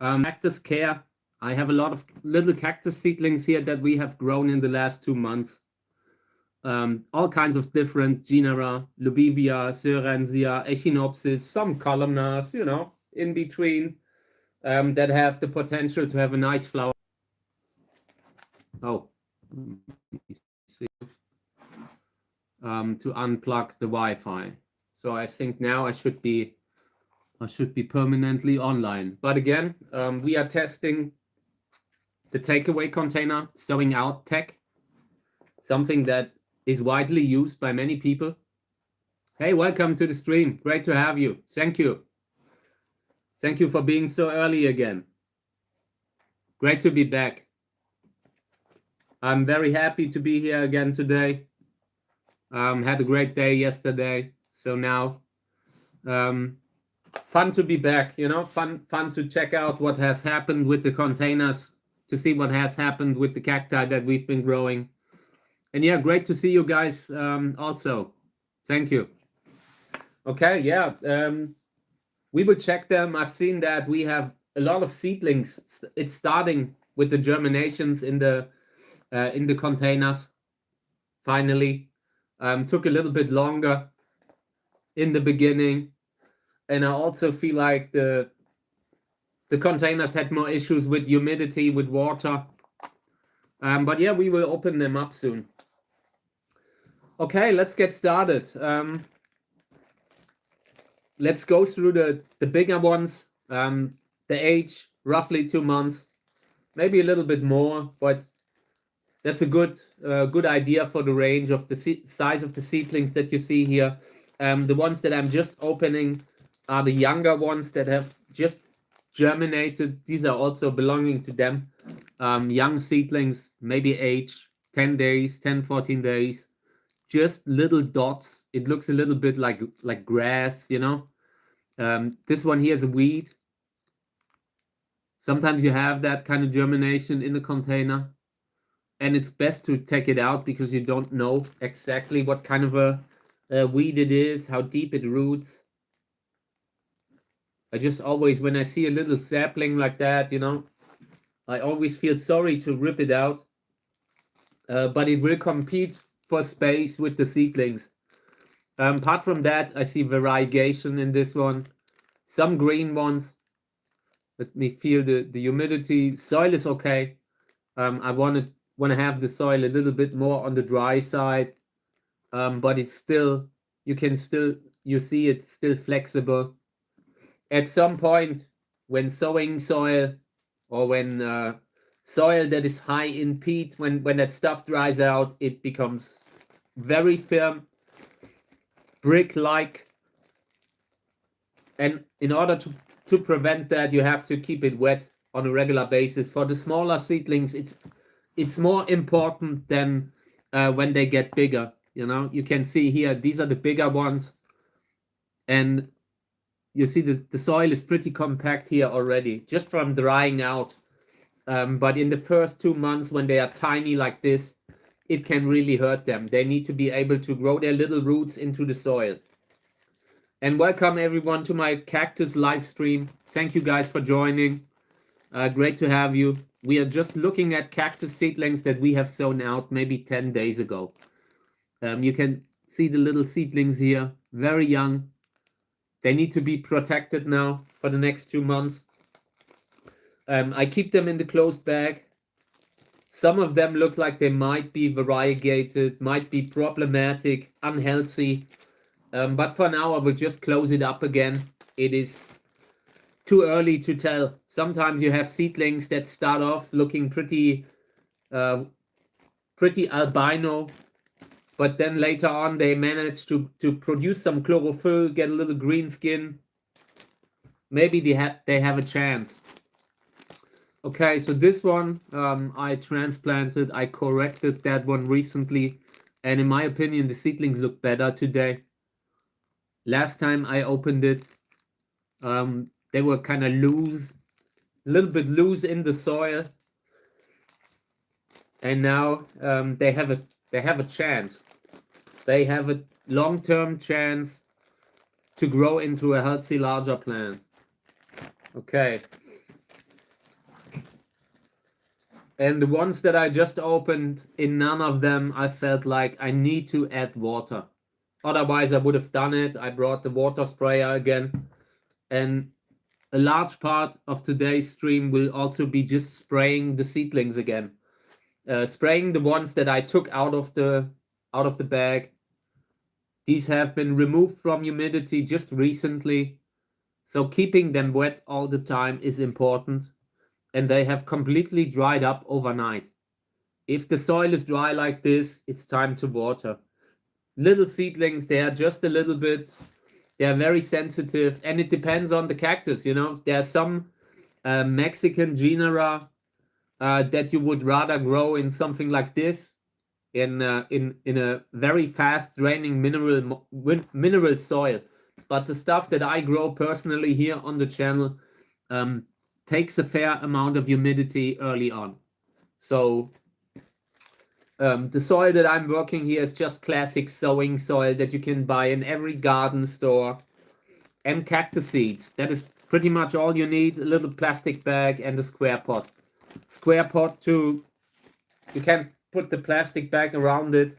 Cactus care. I have a lot of little cactus seedlings here that we have grown in the last 2 months. All kinds of different genera, Lubivia, Sorensia, Echinopsis, some columnars, in between, that have the potential to have a nice flower. Oh, to unplug the Wi-Fi. So I think now I should be permanently online. But again, we are testing the takeaway container sowing out tech, something that is widely used by many people. Hey, welcome to the stream. Great to have you. Thank you. Thank you for being so early again. Great to be back. I'm very happy to be here again today. Had a great day yesterday. So now, fun to be back, fun to check out what has happened with the containers, to see what has happened with the cacti that we've been growing. And yeah, great to see you guys also. Thank you. Okay, yeah, we will check them. I've seen that we have a lot of seedlings. It's starting with the germinations in the containers. Finally, took a little bit longer in the beginning, and I also feel like the containers had more issues with humidity, with water. But yeah, we will open them up soon. Okay, let's get started. Let's go through the bigger ones. The age, roughly 2 months, maybe a little bit more, but that's a good idea for the range of the size of the seedlings that you see here. The ones that I'm just opening are the younger ones that have just germinated. These are also belonging to them. Young seedlings, maybe age 10 days, 10, 14 days. Just little dots. It looks a little bit like grass, This one here is a weed. Sometimes you have that kind of germination in the container, and it's best to take it out because you don't know exactly what kind of a weed it is, how deep it roots. I just always, when I see a little sapling like that, I always feel sorry to rip it out, but it will compete for space with the seedlings. Apart from that, I see variegation in this one. Some green ones. Let me feel the humidity. Soil is okay. I want to have the soil a little bit more on the dry side, but it's still, you see it's still flexible. At some point, when sowing soil, or when soil that is high in peat, when that stuff dries out, it becomes very firm, brick-like. And in order to prevent that, you have to keep it wet on a regular basis. For the smaller seedlings, it's more important than when they get bigger. You can see here, these are the bigger ones, and you see the soil is pretty compact here already, just from drying out. But in the first 2 months, when they are tiny like this, it can really hurt them. They need to be able to grow their little roots into the soil. And welcome everyone to my cactus live stream. Thank you guys for joining. Great to have you. We are just looking at cactus seedlings that we have sown out maybe 10 days ago. You can see the little seedlings here, very young. They need to be protected now for the next 2 months. I keep them in the closed bag. Some of them look like they might be variegated, might be problematic, unhealthy. But for now, I will just close it up again. It is too early to tell. Sometimes you have seedlings that start off looking pretty albino, but then later on they manage to produce some chlorophyll, get a little green skin. Maybe they have a chance. Okay, so this one I transplanted. I corrected that one recently, and in my opinion, the seedlings look better today. Last time I opened it, they were kind of loose, a little bit loose in the soil, and now they have a chance. They have a long-term chance to grow into a healthy, larger plant. Okay, And the ones that I just opened, in none of them I felt like I need to add water. Otherwise I would have done it. I brought the water sprayer again. And a large part of today's stream will also be just spraying the seedlings again. Spraying the ones that I took out of the bag. These have been removed from humidity just recently. So keeping them wet all the time is important. And they have completely dried up overnight. If the soil is dry like this, it's time to water. Little seedlings, they are just a little bit, they are very sensitive, and it depends on the cactus. You know, there are some Mexican genera that you would rather grow in something like this, in a very fast draining mineral soil. But the stuff that I grow personally here on the channel takes a fair amount of humidity early on. So the soil that I'm working here is just classic sowing soil that you can buy in every garden store, and cactus seeds. That is pretty much all you need. A little plastic bag and a square pot. Square pot to, you can put the plastic bag around it,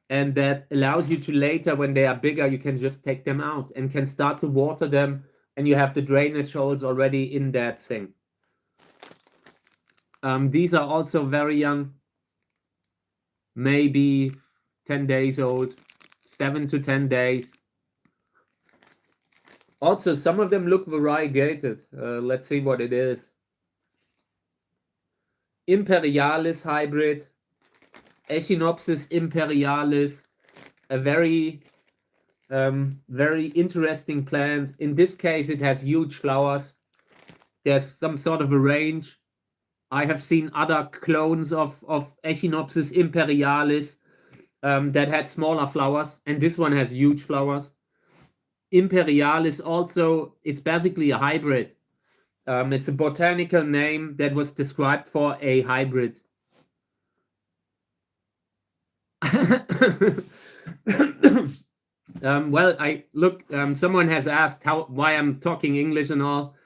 and that allows you to later, when they are bigger, you can just take them out and can start to water them, and you have the drainage holes already in that thing. These are also very young, maybe 10 days old, 7 to 10 days. Also, some of them look variegated. Let's see what it is. Imperialis hybrid, Echinopsis imperialis, a very interesting plant. In this case, it has huge flowers. There's some sort of a range. I have seen other clones of Echinopsis imperialis that had smaller flowers, and this one has huge flowers. Imperialis also, it's basically a hybrid. It's a botanical name that was described for a hybrid. Well, someone has asked why I'm talking English and all.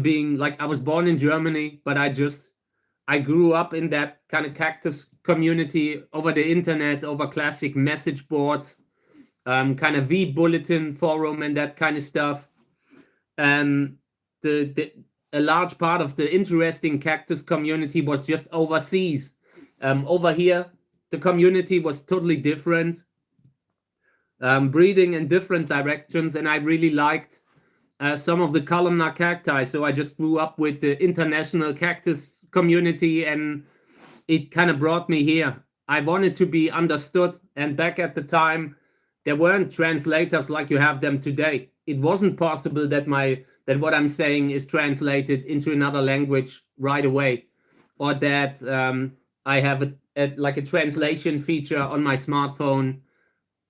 Being like, I was born in Germany, but I grew up in that kind of cactus community over the internet, over classic message boards, kind of V-Bulletin forum and that kind of stuff. And a large part of the interesting cactus community was just overseas. Over here, the community was totally different, breeding in different directions, and I really liked some of the columnar cacti. So I just grew up with the international cactus community, and it kind of brought me here. I wanted to be understood, and back at the time, there weren't translators like you have them today. It wasn't possible that what I'm saying is translated into another language right away, or that I have a translation feature on my smartphone.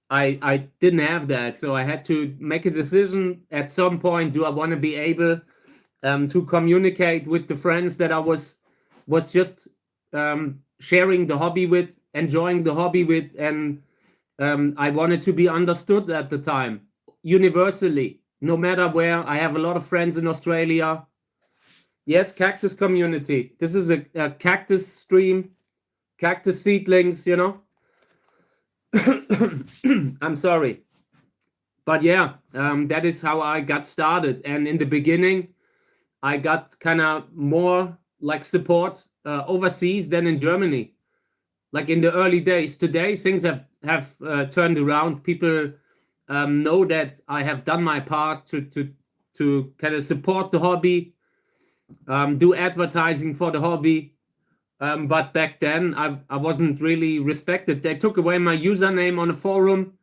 I didn't have that, so I had to make a decision at some point. Do I want to be able to communicate with the friends that I was just sharing the hobby with, enjoying the hobby with, and I wanted to be understood at the time, universally, no matter where. I have a lot of friends in Australia. Yes, cactus community. This is a cactus stream, cactus seedlings, you know. I'm sorry. But yeah, that is how I got started. And in the beginning, I got kind of more like support overseas than in Germany. Like in the early days. Today, things have turned around. People know that I have done my part to kind of support the hobby, do advertising for the hobby. But back then, I wasn't really respected. They took away my username on a forum,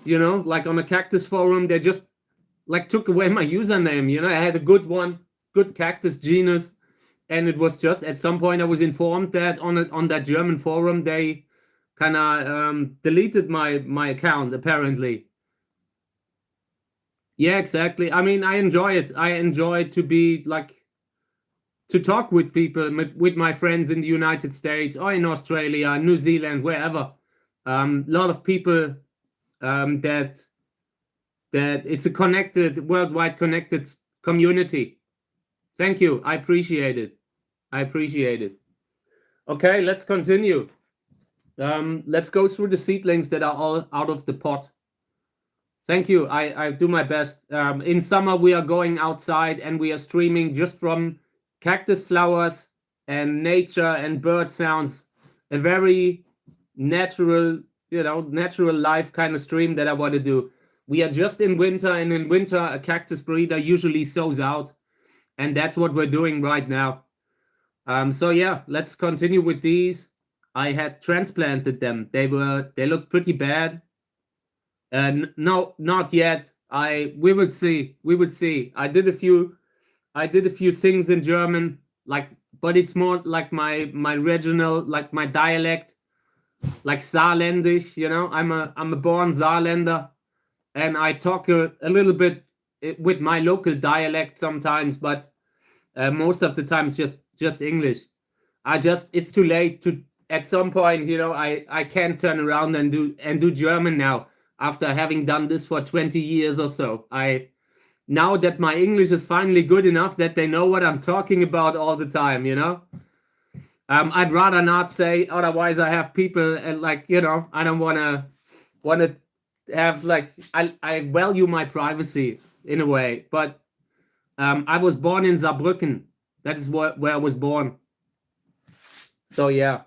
you know, like on a cactus forum. They just like took away my username. You know, I had a good one, good cactus genus. And it was just at some point I was informed that on that German forum they kind of deleted my account, apparently. Yeah, exactly. I mean, I enjoy it. I enjoy to be like to talk with people, with my friends in the United States or in Australia, New Zealand, wherever. A lot of people that it's a connected, worldwide connected community. Thank you. I appreciate it. I appreciate it. Okay, let's continue. Let's go through the seedlings that are all out of the pot. Thank you. I do my best. In summer, we are going outside and we are streaming just from cactus flowers and nature and bird sounds. A very natural, natural life kind of stream that I want to do. We are just in winter, and in winter, a cactus breeder usually sows out, and that's what we're doing right now. So yeah, let's continue with these. I had transplanted them. They looked pretty bad. No, not yet. We will see. We will see. I did a few things in German, but it's more like my regional, like my dialect, like Saarländisch. I'm a born Saarländer, and I talk a little bit with my local dialect sometimes, but most of the time it's just English. It's too late to at some point. I can't turn around and do German now after having done this for 20 years or so. Now that my English is finally good enough that they know what I'm talking about all the time. I'd rather not say, otherwise I have people and I don't want to have I value my privacy in a way, but I was born in Saarbrücken. That is where I was born. So yeah.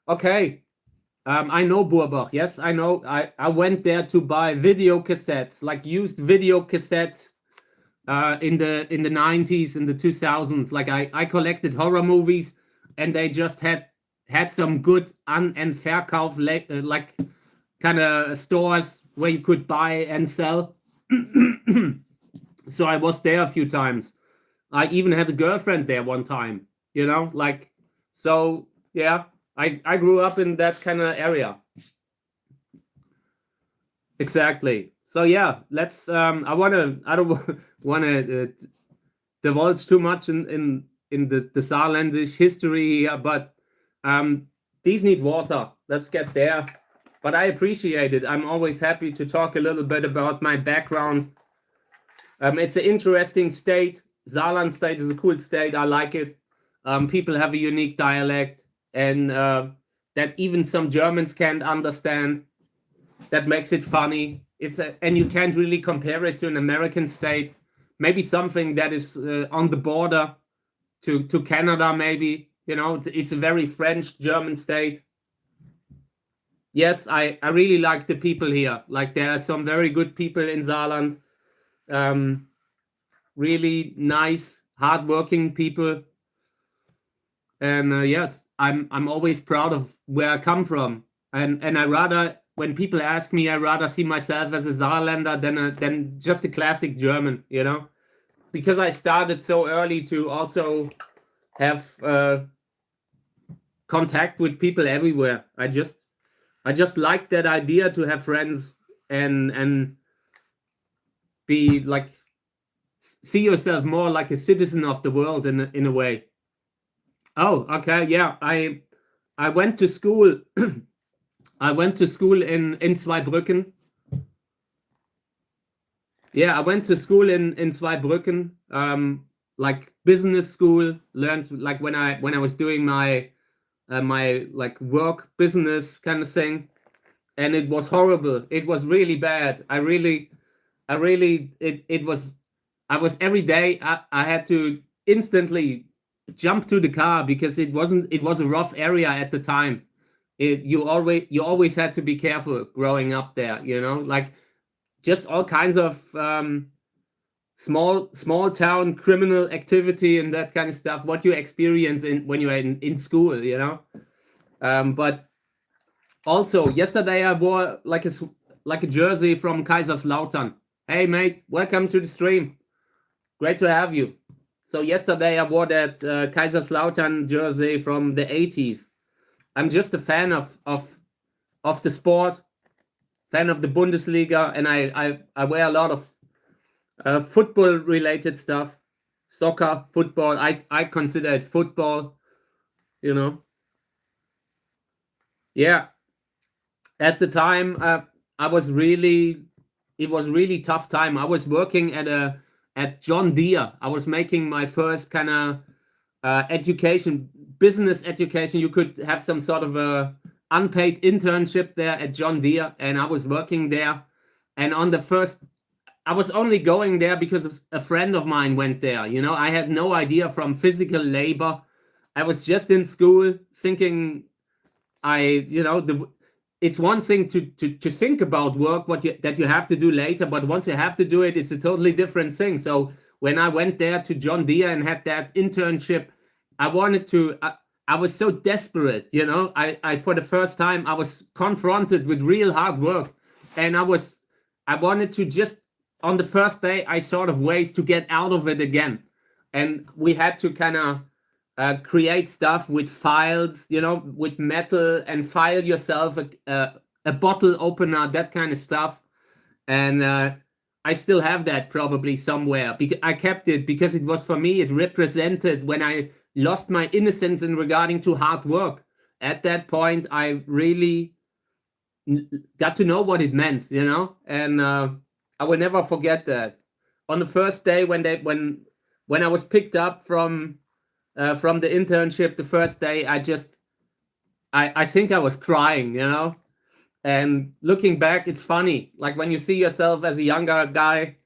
Okay. I know Burbach. Yes, I know. I went there to buy video cassettes, like used video cassettes in the 90s, in the 2000s. Like I collected horror movies, and they just had some good An- and Verkauf like kind of stores where you could buy and sell. So I was there a few times. I even had a girlfriend there one time, so yeah, I grew up in that kind of area. Exactly. So yeah, let's I don't want to divulge too much in the Saarländish history here, but these need water. Let's get there. But I appreciate it. I'm always happy to talk a little bit about my background. It's an interesting state. Saarland state is a cool state. I like it. People have a unique dialect, and that even some Germans can't understand. That makes it funny. And you can't really compare it to an American state. Maybe something that is on the border to Canada. Maybe it's a very French German state. Yes, I really like the people here. Like there are some very good people in Saarland. Really nice, hardworking people, and yeah, I'm always proud of where I come from, and when people ask me, I rather see myself as a Saarländer than just a classic German, because I started so early to also have contact with people everywhere. I just like that idea to have friends and be like, see yourself more like a citizen of the world in a way. Oh, okay, yeah. I went to school. I went to school in Zweibrücken. Yeah, I went to school in Zweibrücken, like business school. Learned like when I was doing my like work business kind of thing, and it was horrible. It was really bad. It was. I was every day. I had to instantly jump to the car because it was a rough area at the time. You always had to be careful growing up there. Like just all kinds of small town criminal activity and that kind of stuff. What you experience when you're in school. But also yesterday I wore like a jersey from Kaiserslautern. Hey mate, welcome to the stream. Great to have you. So yesterday I wore that Kaiserslautern jersey from the 80s. I'm just a fan of the sport, fan of the Bundesliga, and I wear a lot of football related stuff, soccer, football. I consider it football, Yeah. At the time, it was really tough time. I was working at John Deere. I was making my first kind of education business education. You could have some sort of a unpaid internship there at John Deere, and I was working there. And on the first, I was only going there because a friend of mine went there. You know, I had no idea from physical labor. I was just in school thinking, it's one thing to think about work, that you have to do later, but once you have to do it, it's a totally different thing. So when I went there to John Deere and had that internship, I was so desperate, you know. I for the first time I was confronted with real hard work, and I wanted to just, on the first day, I thought of ways to get out of it again. And we had to kind of create stuff with files, you know, with metal, and file yourself a bottle opener, that kind of stuff. And I still have that probably somewhere, because I kept it because it was, for me, it represented when I lost my innocence in regarding to hard work. At that point, I really got to know what it meant, you know, and I will never forget that. On the first day when I was picked up from the internship, the first day, I think I was crying, you know. And looking back, it's funny, like when you see yourself as a younger guy.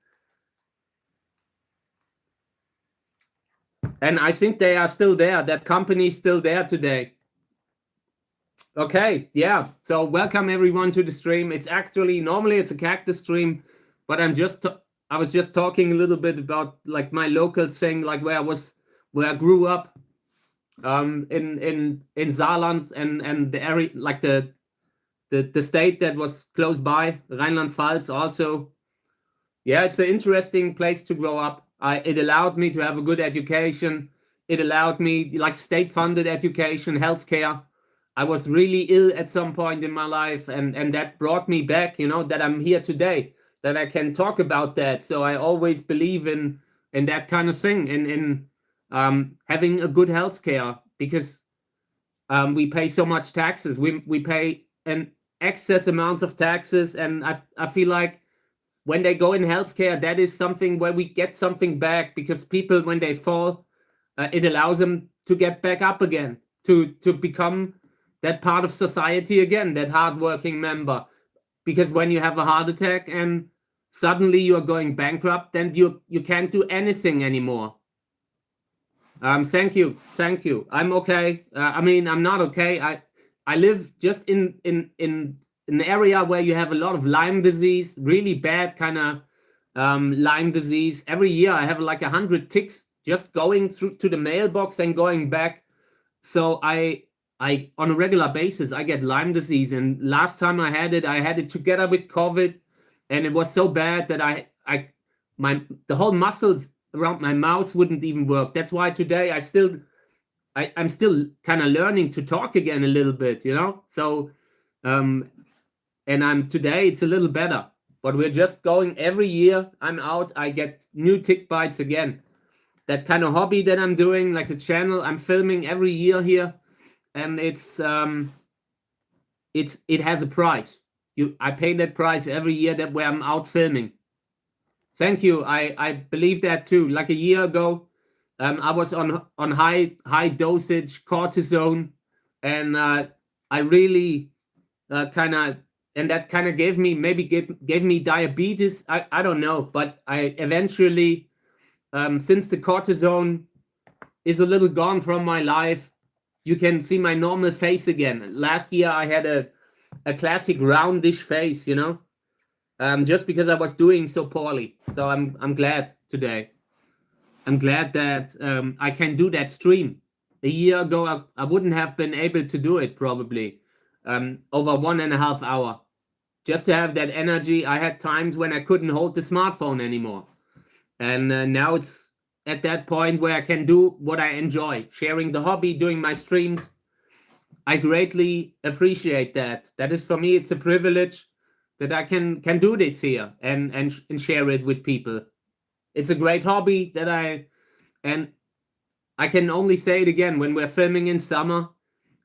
And I think they are still there. That company is still there today. Okay, yeah. So welcome everyone to the stream. It's actually, normally it's a Cactus stream, but I was just talking a little bit about like my local thing, like where I grew up, in Saarland and the area, like the state that was close by, Rheinland-Pfalz also. Yeah, it's an interesting place to grow up. It allowed me to have a good education. It allowed me, like, state-funded education, healthcare. I was really ill at some point in my life, and that brought me back, you know, that I'm here today, that I can talk about that. So I always believe in that kind of thing, in having a good healthcare, because we pay so much taxes. We pay an excess amounts of taxes, and I feel like when they go in healthcare, that is something where we get something back, because people, when they fall, it allows them to get back up again, to become that part of society again, that hardworking member. Because when you have a heart attack and suddenly you are going bankrupt, then you can't do anything anymore. Thank you. I'm okay. I mean, I'm not okay. I live just in an area where you have a lot of Lyme disease, really bad kind of Lyme disease. Every year I have like 100 ticks just going through to the mailbox and going back. So I on a regular basis, I get Lyme disease. And last time I had it together with COVID, and it was so bad that the whole muscles around my mouth wouldn't even work. That's why today I'm still kind of learning to talk again a little bit, you know. So and today it's a little better, but we're just going every year. I'm out, I get new tick bites again. That kind of hobby that I'm doing, like the channel, I'm filming every year here, and it has a price. I pay that price every year where I'm out filming. Thank you. I believe that too. Like a year ago, I was on high dosage cortisone, and I really and that kind of gave me diabetes. I don't know, but I eventually, since the cortisone is a little gone from my life, you can see my normal face again. Last year I had a classic roundish face, you know, just because I was doing so poorly. So I'm glad today. I'm glad that I can do that stream. A year ago, I wouldn't have been able to do it probably, over 1.5 hours. Just to have that energy. I had times when I couldn't hold the smartphone anymore. And now it's at that point where I can do what I enjoy, sharing the hobby, doing my streams. I greatly appreciate that. That is, for me, it's a privilege that I can do this here and share it with people. It's a great hobby and I can only say it again, when we're filming in summer,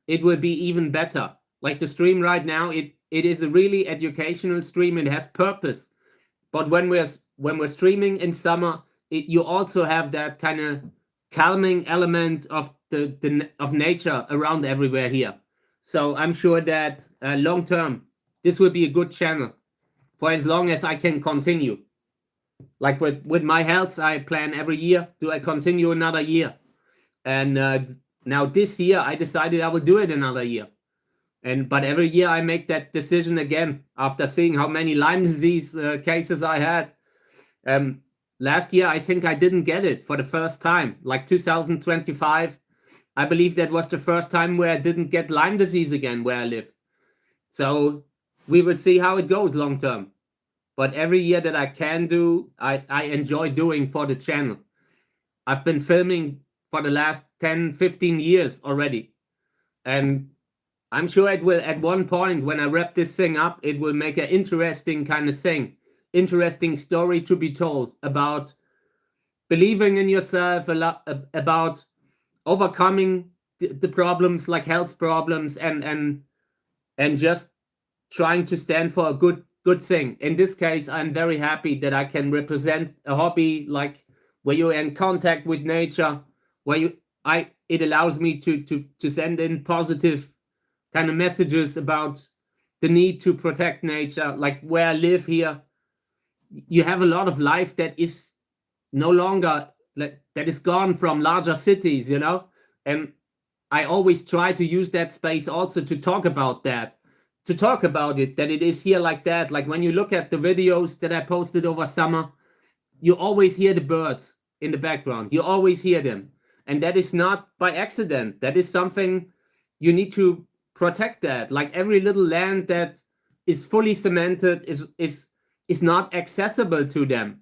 it will be even better. Like the stream right now, it is a really educational stream. It has purpose. But when we're streaming in summer, you also have that kind of calming element of of nature around everywhere here. So I'm sure that long term, this will be a good channel for as long as I can continue. Like with my health, I plan every year, do I continue another year? And now this year, I decided I will do it another year. But every year I make that decision again after seeing how many Lyme disease cases I had. Last year, I think I didn't get it for the first time, like 2025. I believe that was the first time where I didn't get Lyme disease again where I live. So we will see how it goes long term. But every year that I can do, I enjoy doing for the channel. I've been filming for the last 10, 15 years already. And I'm sure it will, at one point, when I wrap this thing up, it will make an interesting kind of thing, interesting story to be told about believing in yourself, about overcoming the problems like health problems, and just trying to stand for a good thing. In this case, I'm very happy that I can represent a hobby like where you're in contact with nature, where it allows me to send in positive kind of messages about the need to protect nature. Like where I live here, you have a lot of life that is no longer, that is gone from larger cities, you know? And I always try to use that space also to talk about that, to talk about it, that it is here like that. Like when you look at the videos that I posted over summer, you always hear the birds in the background. You always hear them. And that is not by accident. That is something you need to protect that. Like every little land that is fully cemented is not accessible to them.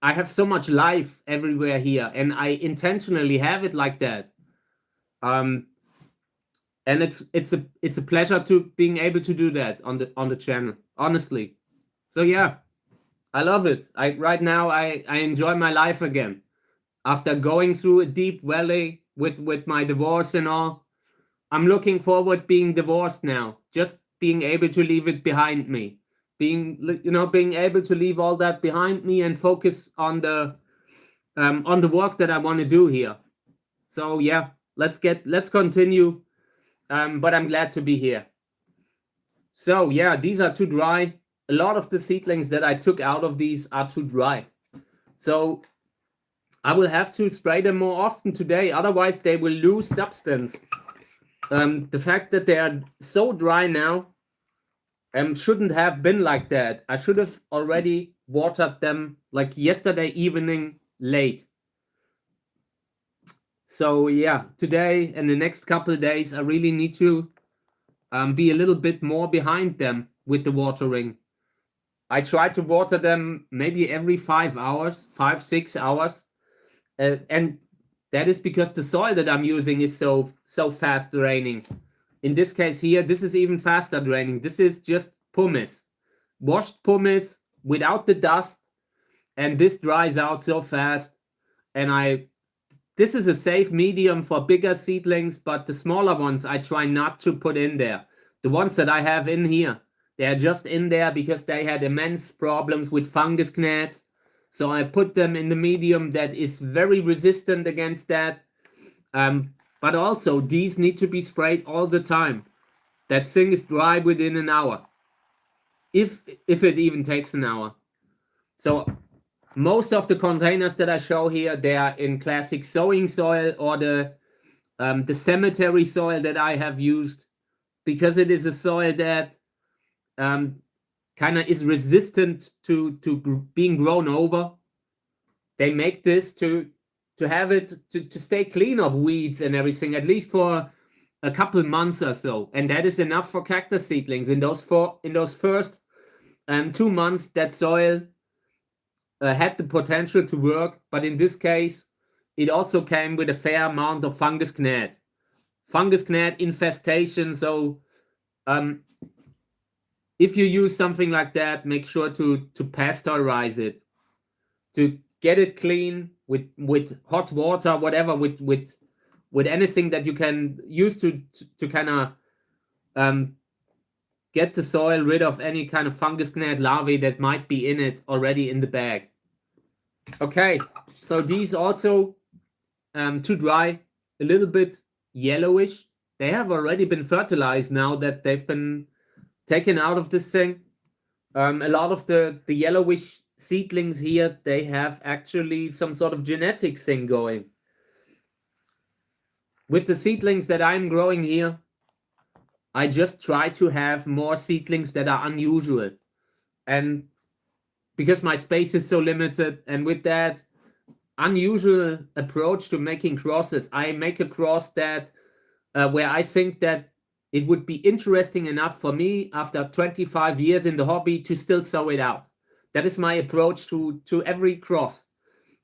I have so much life everywhere here, and I intentionally have it like that. And it's a pleasure to being able to do that on the channel, honestly. So yeah, I love it. Right now I enjoy my life again after going through a deep valley with my divorce and all. I'm looking forward being divorced now, just being able to leave it behind me, being able to leave all that behind me and focus on the work that I want to do here. So yeah, let's continue. But I'm glad to be here. So yeah, these are too dry. A lot of the seedlings that I took out of these are too dry. So I will have to spray them more often today, otherwise they will lose substance. The fact that they are so dry now shouldn't have been like that. I should have already watered them like yesterday evening late. So yeah, today and the next couple of days, I really need to be a little bit more behind them with the watering. I try to water them maybe every 5 hours, 5-6 hours. And that is because the soil that I'm using is so fast draining. In this case here, this is even faster draining. This is just pumice, washed pumice without the dust, and this dries out so fast. And this is a safe medium for bigger seedlings, but the smaller ones I try not to put in there. The ones that I have in here, they are just in there because they had immense problems with fungus gnats. So I put them in the medium that is very resistant against that. But also, these need to be sprayed all the time. That thing is dry within an hour, if it even takes an hour. So most of the containers that I show here, they are in classic sowing soil or the cemetery soil that I have used, because it is a soil that kind of is resistant to being grown over. They make this to have it to stay clean of weeds and everything, at least for a couple months or so, and that is enough for cactus seedlings. In those first 2 months, that soil had the potential to work, but in this case, it also came with a fair amount of fungus gnat infestation. So if you use something like that, make sure to pasteurize it, to get it clean with hot water, whatever, with anything that you can use to kind of get the soil rid of any kind of fungus gnat larvae that might be in it already in the bag. Okay, so these also too dry. a little bit yellowish. They have already been fertilized now that they've been taken out of this thing. A lot of the yellowish seedlings here, they have actually some sort of genetic thing going. With the seedlings that I'm growing here, I just try to have more seedlings that are unusual. And because my space is so limited, and with that unusual approach to making crosses, I make a cross that where I think that it would be interesting enough for me after 25 years in the hobby to still sow it out. That is my approach to every cross.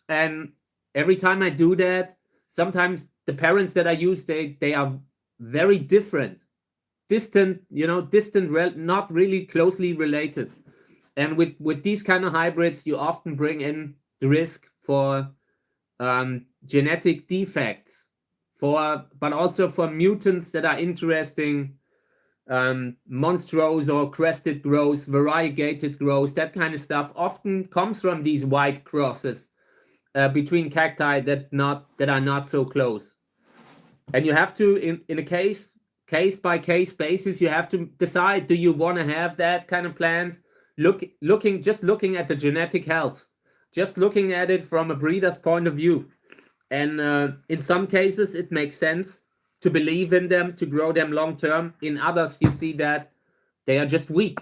And every time I do that, sometimes the parents that I use, they are very different, distant, not really closely related. And with these kind of hybrids, you often bring in the risk for genetic defects, but also for mutants that are interesting, monstrous or crested growths, variegated growths, that kind of stuff often comes from these wide crosses between cacti that are not so close. And you have to, in a case by case basis, you have to decide, do you want to have that kind of plant? Just looking at the genetic health, just looking at it from a breeder's point of view. And in some cases, it makes sense to believe in them, to grow them long term. In others, you see that they are just weak.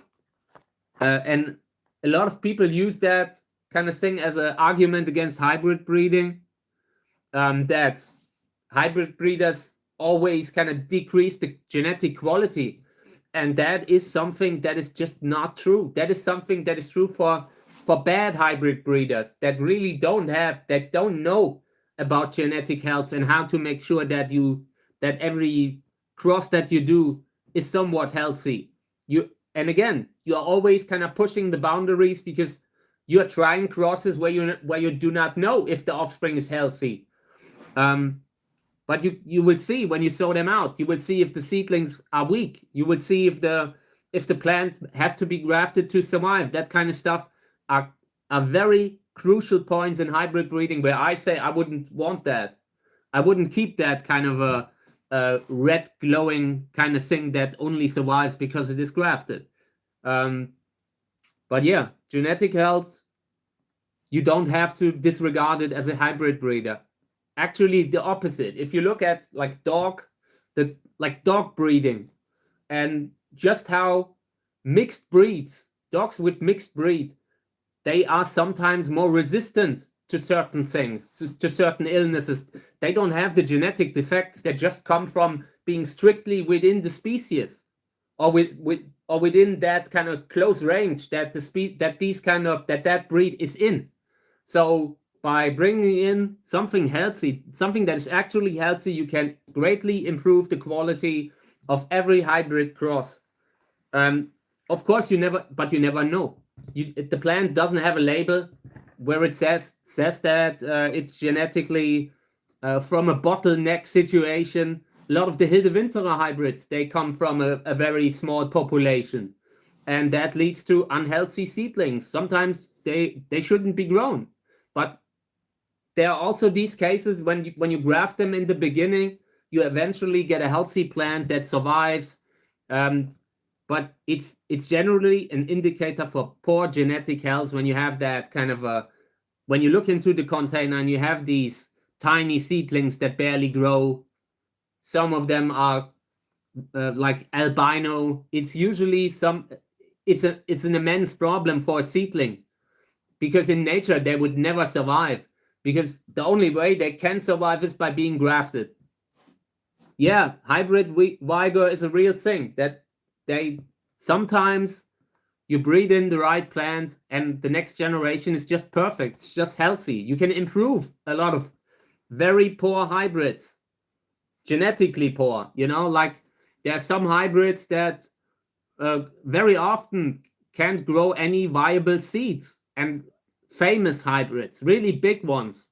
And a lot of people use that kind of thing as an argument against hybrid breeding, that hybrid breeders always kind of decrease the genetic quality. And that is something that is just not true. That is something that is true for bad hybrid breeders that really don't know about genetic health and how to make sure that every cross that you do is somewhat healthy. And again, you're always kind of pushing the boundaries because you're trying crosses where you do not know if the offspring is healthy. But you will see when you sow them out, you will see if the seedlings are weak. You would see if the plant has to be grafted to survive. That kind of stuff are very crucial points in hybrid breeding where I say I wouldn't want that. I wouldn't keep that kind of a red glowing kind of thing that only survives because it is grafted. But yeah, genetic health, you don't have to disregard it as a hybrid breeder. Actually, the opposite. If you look at like dog breeding, and just how mixed breeds, dogs with mixed breed, they are sometimes more resistant to certain things, to certain illnesses. They don't have the genetic defects that just come from being strictly within the species, or within that kind of close range that that breed is in. So by bringing in something healthy, something that is actually healthy, you can greatly improve the quality of every hybrid cross. Of course, you never know. The plant doesn't have a label where it says that it's genetically from a bottleneck situation. A lot of the Hilde-Winterer hybrids, they come from a very small population, and that leads to unhealthy seedlings. Sometimes they shouldn't be grown, but there are also these cases when you graft them in the beginning, you eventually get a healthy plant that survives. But it's generally an indicator for poor genetic health when you have that kind of when you look into the container and you have these tiny seedlings that barely grow. Some of them are like albino. It's usually it's an immense problem for a seedling, because in nature they would never survive, because the only way they can survive is by being grafted. Yeah, hybrid vigor is a real thing, that they sometimes you breed in the right plant and the next generation is just perfect. It's just healthy. You can improve a lot of very poor hybrids, genetically poor. Like there are some hybrids that very often can't grow any viable seeds, and famous hybrids, really big ones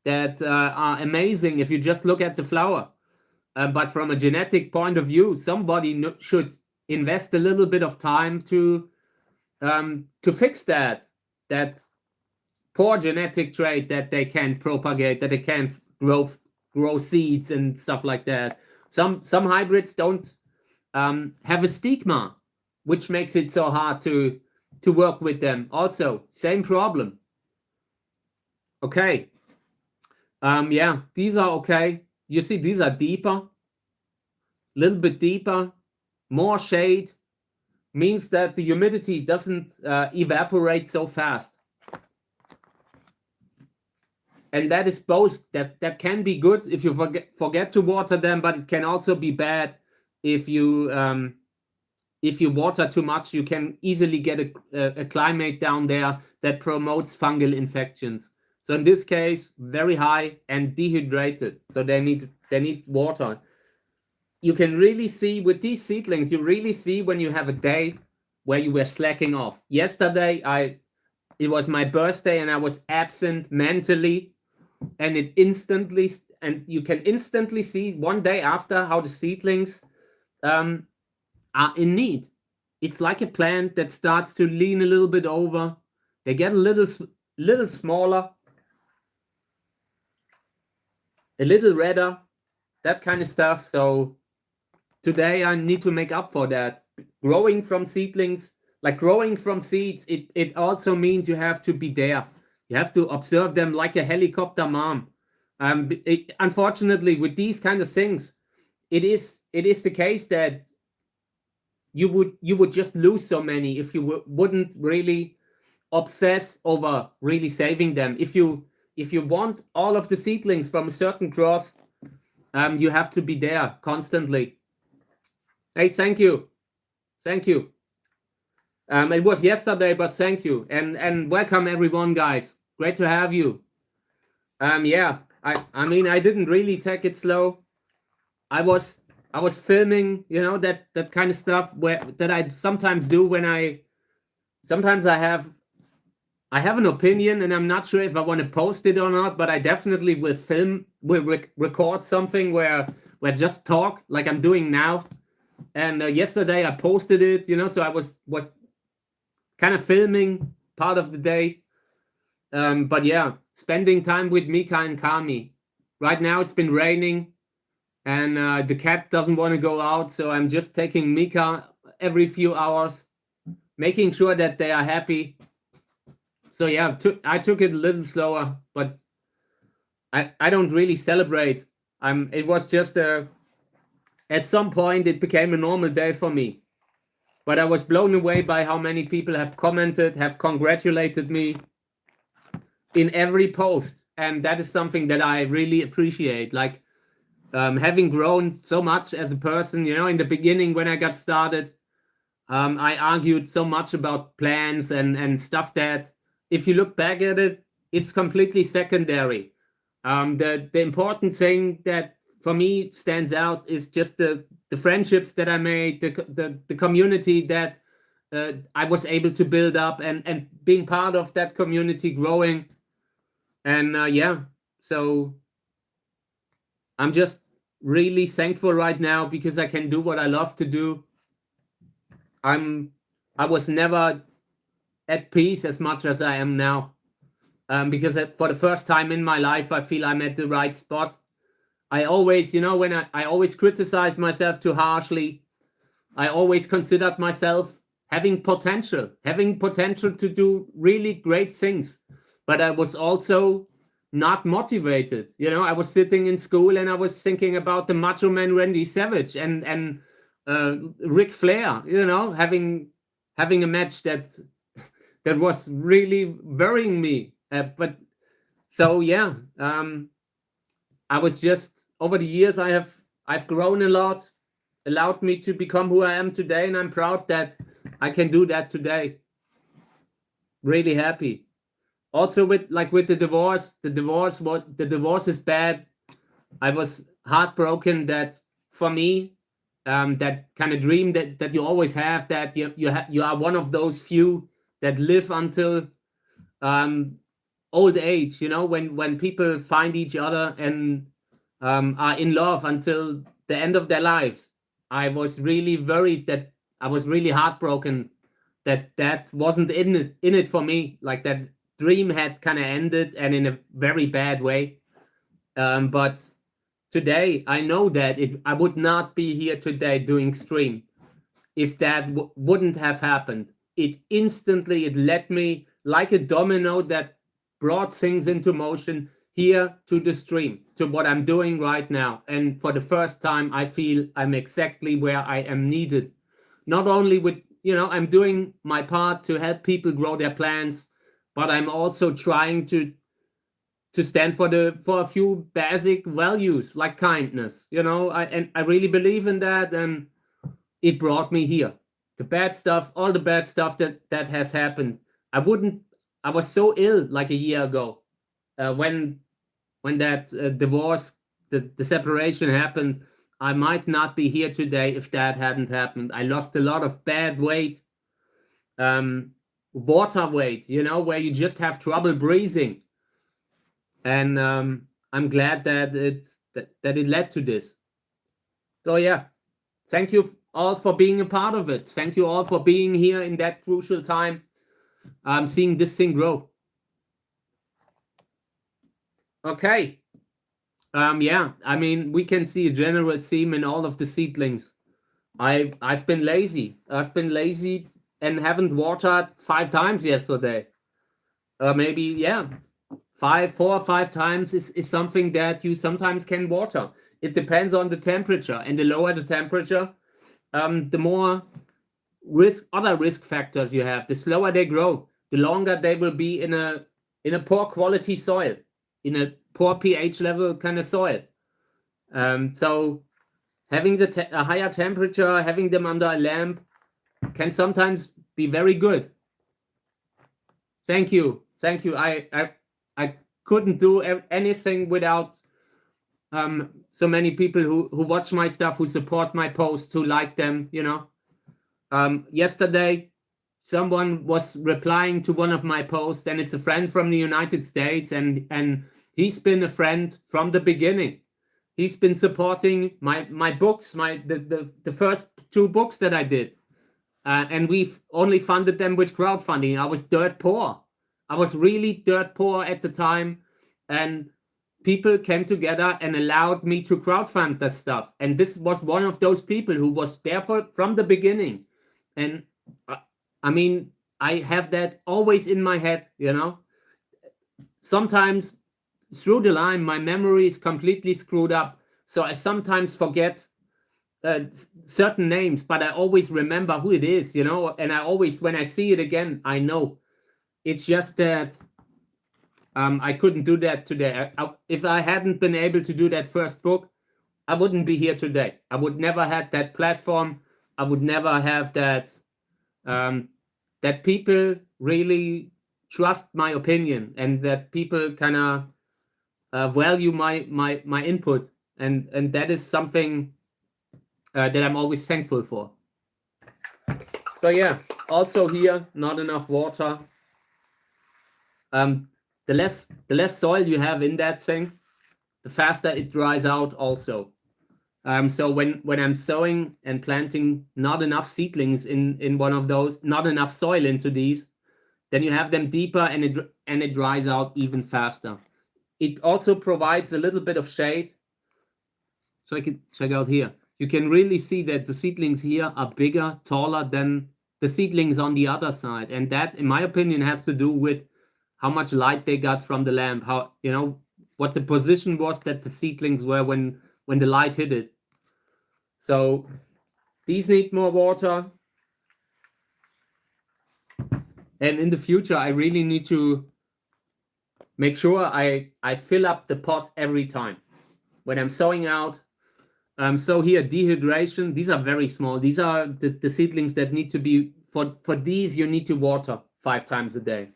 that are amazing if you just look at the flower. But from a genetic point of view, somebody should invest a little bit of time to fix that poor genetic trait that they can't propagate, that they can't grow grow seeds and stuff like that. Some hybrids don't have a stigma, which makes it so hard to work with them. Also, same problem. Okay. Yeah, these are okay. You see, these are deeper, a little bit deeper, more shade, means that the humidity doesn't evaporate so fast. And that is both, that can be good if you forget to water them, but it can also be bad if you water too much. You can easily get a climate down there that promotes fungal infections. So in this case, very high and dehydrated. So they need water. You can really see with these seedlings, you really see when you have a day where you were slacking off. Yesterday, it was my birthday and I was absent mentally, and you can instantly see one day after how the seedlings are in need. It's like a plant that starts to lean a little bit over. They get a little smaller, a little redder, that kind of stuff. So today I need to make up for that. Growing from seedlings, like growing from seeds, it also means you have to be there. You have to observe them like a helicopter mom. Unfortunately, with these kind of things, it is the case that you would just lose so many if you wouldn't really obsess over really saving them. If you want all of the seedlings from a certain cross, you have to be there constantly. Hey, thank you. It was yesterday, but thank you, and welcome everyone, guys. Great to have you. Yeah, I mean, I didn't really take it slow. I was filming, that kind of stuff that I sometimes do when sometimes I have an opinion and I'm not sure if I want to post it or not, but I definitely will record something where just talk like I'm doing now. And yesterday I posted it, so I was kind of filming part of the day. But yeah, spending time with Mika and Kami. Right now it's been raining and the cat doesn't want to go out, so I'm just taking Mika every few hours, making sure that they are happy. So yeah, I took it a little slower, but I don't really celebrate. It was just at some point it became a normal day for me. But I was blown away by how many people have commented, have congratulated me in every post, and that is something that I really appreciate. Like having grown so much as a person, in the beginning when I got started, I argued so much about plans and stuff that if you look back at it, it's completely secondary. The important thing that for me stands out is just the friendships that I made, the community that I was able to build up, and being part of that community growing. And yeah, so I'm just really thankful right now because I can do what I love to do. I was never at peace as much as I am now, because for the first time in my life, I feel I'm at the right spot. I always, when I always criticized myself too harshly. I always considered myself having potential to do really great things, but I was also not motivated. I was sitting in school and I was thinking about the Macho Man Randy Savage and Ric Flair, having a match that was really worrying me. But so yeah, I was just, over the years I've grown a lot, allowed me to become who I am today, and I'm proud that I can do that today. Really happy. Also with the divorce, the divorce is bad. I was heartbroken that for me, that kind of dream that you always have, that you are one of those few that live until old age, when people find each other and are in love until the end of their lives. I was really worried that I was really heartbroken that wasn't in it for me. Like that dream had kind of ended, and in a very bad way. But today, I know that I would not be here today doing stream if that wouldn't have happened. It led me like a domino that brought things into motion here to the stream, to what I'm doing right now. And for the first time, I feel I'm exactly where I am needed. Not only with, I'm doing my part to help people grow their plants, but I'm also trying to stand for a few basic values like kindness. I really believe in that, and it brought me here. The bad stuff, all the bad stuff that has happened. I was so ill like a year ago, when that divorce, the separation happened. I might not be here today if that hadn't happened. I lost a lot of bad weight, water weight, where you just have trouble breathing. And I'm glad that it led to this. So yeah, thank you all for being a part of it. Thank you all for being here in that crucial time, seeing this thing grow. Okay. Yeah, I mean, we can see a general theme in all of the seedlings. I've been lazy. I've been lazy and haven't watered 5 times yesterday. Maybe, yeah, 4 or 5 times is something that you sometimes can water. It depends on the temperature, and the lower the temperature, the more other risk factors you have. The slower they grow, the longer they will be in a poor quality soil, in a poor pH level kind of soil. So having a higher temperature, having them under a lamp can sometimes be very good. Thank you. I couldn't do anything without so many people who watch my stuff, who support my posts, who like them. Yesterday, someone was replying to one of my posts, and it's a friend from the United States, and he's been a friend from the beginning. He's been supporting my books, the first 2 books that I did, and we've only funded them with crowdfunding. I was dirt poor. I was really dirt poor at the time, and people came together and allowed me to crowdfund this stuff. And this was one of those people who was there from the beginning. And I mean, I have that always in my head, Sometimes through the line, my memory is completely screwed up. So I sometimes forget certain names, but I always remember who it is, And I always, when I see it again, I know. It's just that I couldn't do that today. If I hadn't been able to do that first book, I wouldn't be here today. I would never have that platform. I would never have that that people really trust my opinion, and that people kind of value my input, and that is something that I'm always thankful for. So yeah, also here, not enough water. The less soil you have in that thing, the faster it dries out also. So when I'm sowing and planting not enough seedlings in one of those, not enough soil into these, then you have them deeper, and it dries out even faster. It also provides a little bit of shade. So I can check out here. You can really see that the seedlings here are bigger, taller than the seedlings on the other side. And that, in my opinion, has to do with how much light they got from the lamp, how, what the position was that the seedlings were when the light hit it. So these need more water. And in the future, I really need to make sure I fill up the pot every time when I'm sowing out. So here, dehydration, these are very small. These are the seedlings that need to be, for these, you need to water 5 times a day.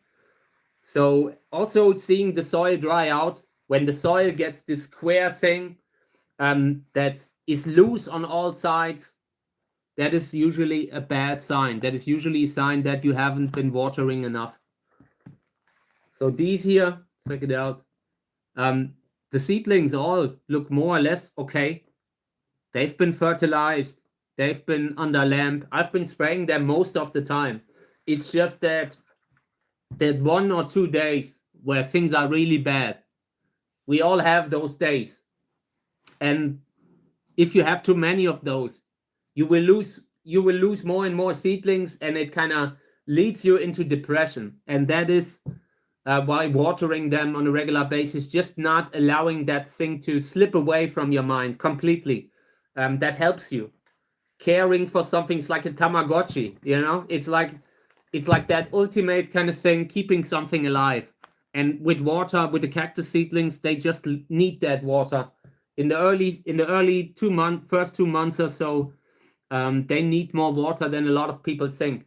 So also seeing the soil dry out, when the soil gets this square thing that is loose on all sides, that is usually a bad sign. That is usually a sign that you haven't been watering enough. So these here, check it out. The seedlings all look more or less okay. They've been fertilized. They've been under lamp. I've been spraying them most of the time. It's just that 1 or 2 days where things are really bad. We all have those days. And if you have too many of those, you will lose more and more seedlings, and it kind of leads you into depression. And that is why watering them on a regular basis, just not allowing that thing to slip away from your mind completely, that helps you. Caring for something's like a Tamagotchi, it's like that ultimate kind of thing, keeping something alive. And with water, with the cactus seedlings, they just need that water in the early first 2 months or so. They need more water than a lot of people think.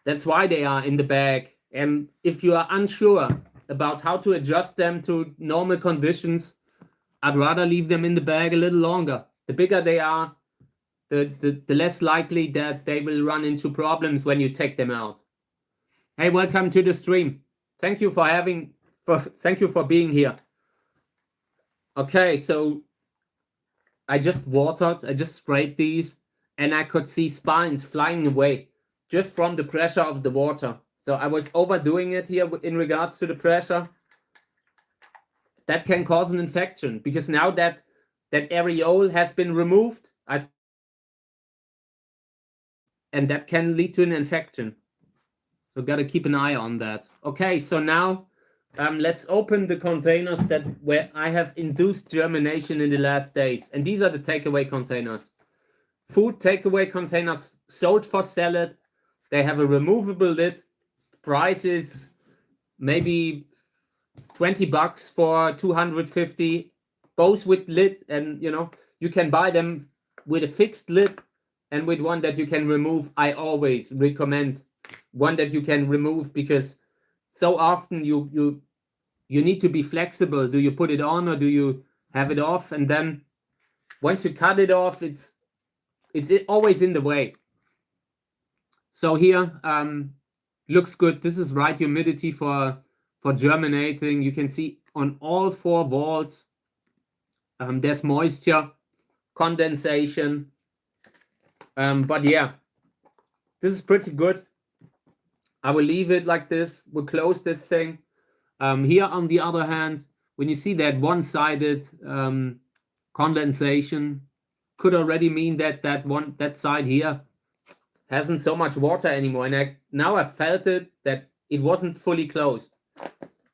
That's why they are in the bag. And if you are unsure about how to adjust them to normal conditions, I'd rather leave them in the bag a little longer. The bigger they are, the less likely that they will run into problems when you take them out. Hey, welcome to the stream. Thank you for being here. Okay, so I just sprayed these, and I could see spines flying away just from the pressure of the water. So I was overdoing it here in regards to the pressure. That can cause an infection, because now that areole has been removed, and that can lead to an infection. So got to keep an eye on that. Okay, so now let's open the containers where I have induced germination in the last days. And these are the takeaway containers. Food takeaway containers sold for salad. They have a removable lid. Price is maybe $20 for 250, both with lid, and you can buy them with a fixed lid and with one that you can remove. I always recommend one that you can remove, because so often you need to be flexible. Do you put it on or do you have it off? And then once you cut it off, it's always in the way. So here looks good. This is right humidity for germinating. You can see on all 4 walls there's moisture, condensation. But yeah, this is pretty good. I will leave it like this. We'll close this thing. Here, on the other hand, when you see that one-sided condensation, could already mean that side here hasn't so much water anymore. And now I felt that it wasn't fully closed.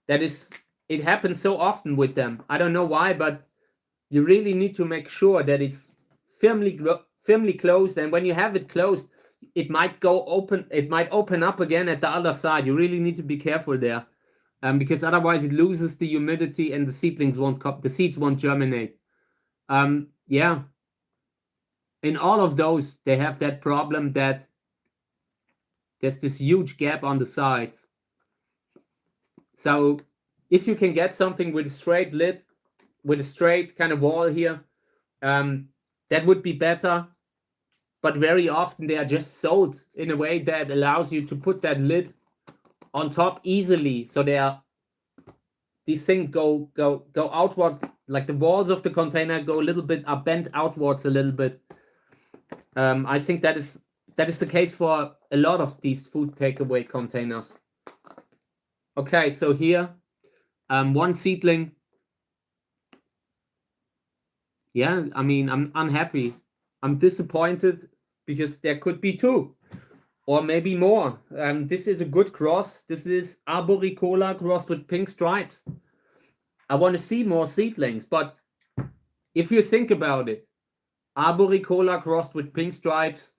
It happens so often with them. I don't know why, but you really need to make sure that it's firmly closed. And when you have it closed, it might go open. It might open up again at the other side. You really need to be careful there, because otherwise it loses the humidity and the seeds won't germinate. Yeah. In all of those, they have that problem that there's this huge gap on the sides. So if you can get something with a straight lid, with a straight kind of wall here, that would be better. But very often they are just sold in a way that allows you to put that lid on top easily. So these things go outward, like the walls of the container are bent outwards a little bit. I think that is the case for a lot of these food takeaway containers. Okay, so here, one seedling. Yeah, I mean, I'm unhappy. I'm disappointed, because there could be 2 or maybe more. This is a good cross. This is Arboricola crossed with pink stripes. I want to see more seedlings, but if you think about it, Arboricola crossed with pink stripes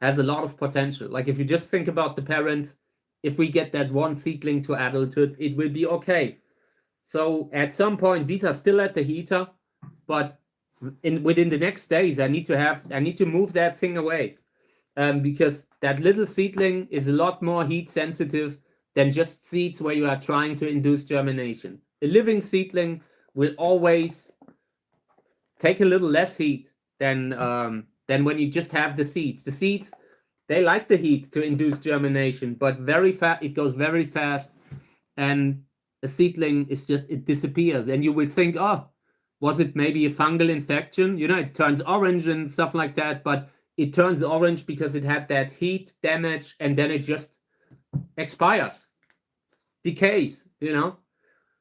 has a lot of potential. Like, if you just think about the parents, if we get that one seedling to adulthood, it will be okay. So at some point, these are still at the heater, but within the next days, I need to move that thing away, because that little seedling is a lot more heat sensitive than just seeds where you are trying to induce germination. A living seedling will always take a little less heat than when you just have the seeds. The seeds, they like the heat to induce germination, but it goes very fast, and a seedling it disappears, and you will think, oh, was it maybe a fungal infection? It turns orange and stuff like that, but it turns orange because it had that heat damage, and then it just expires, decays,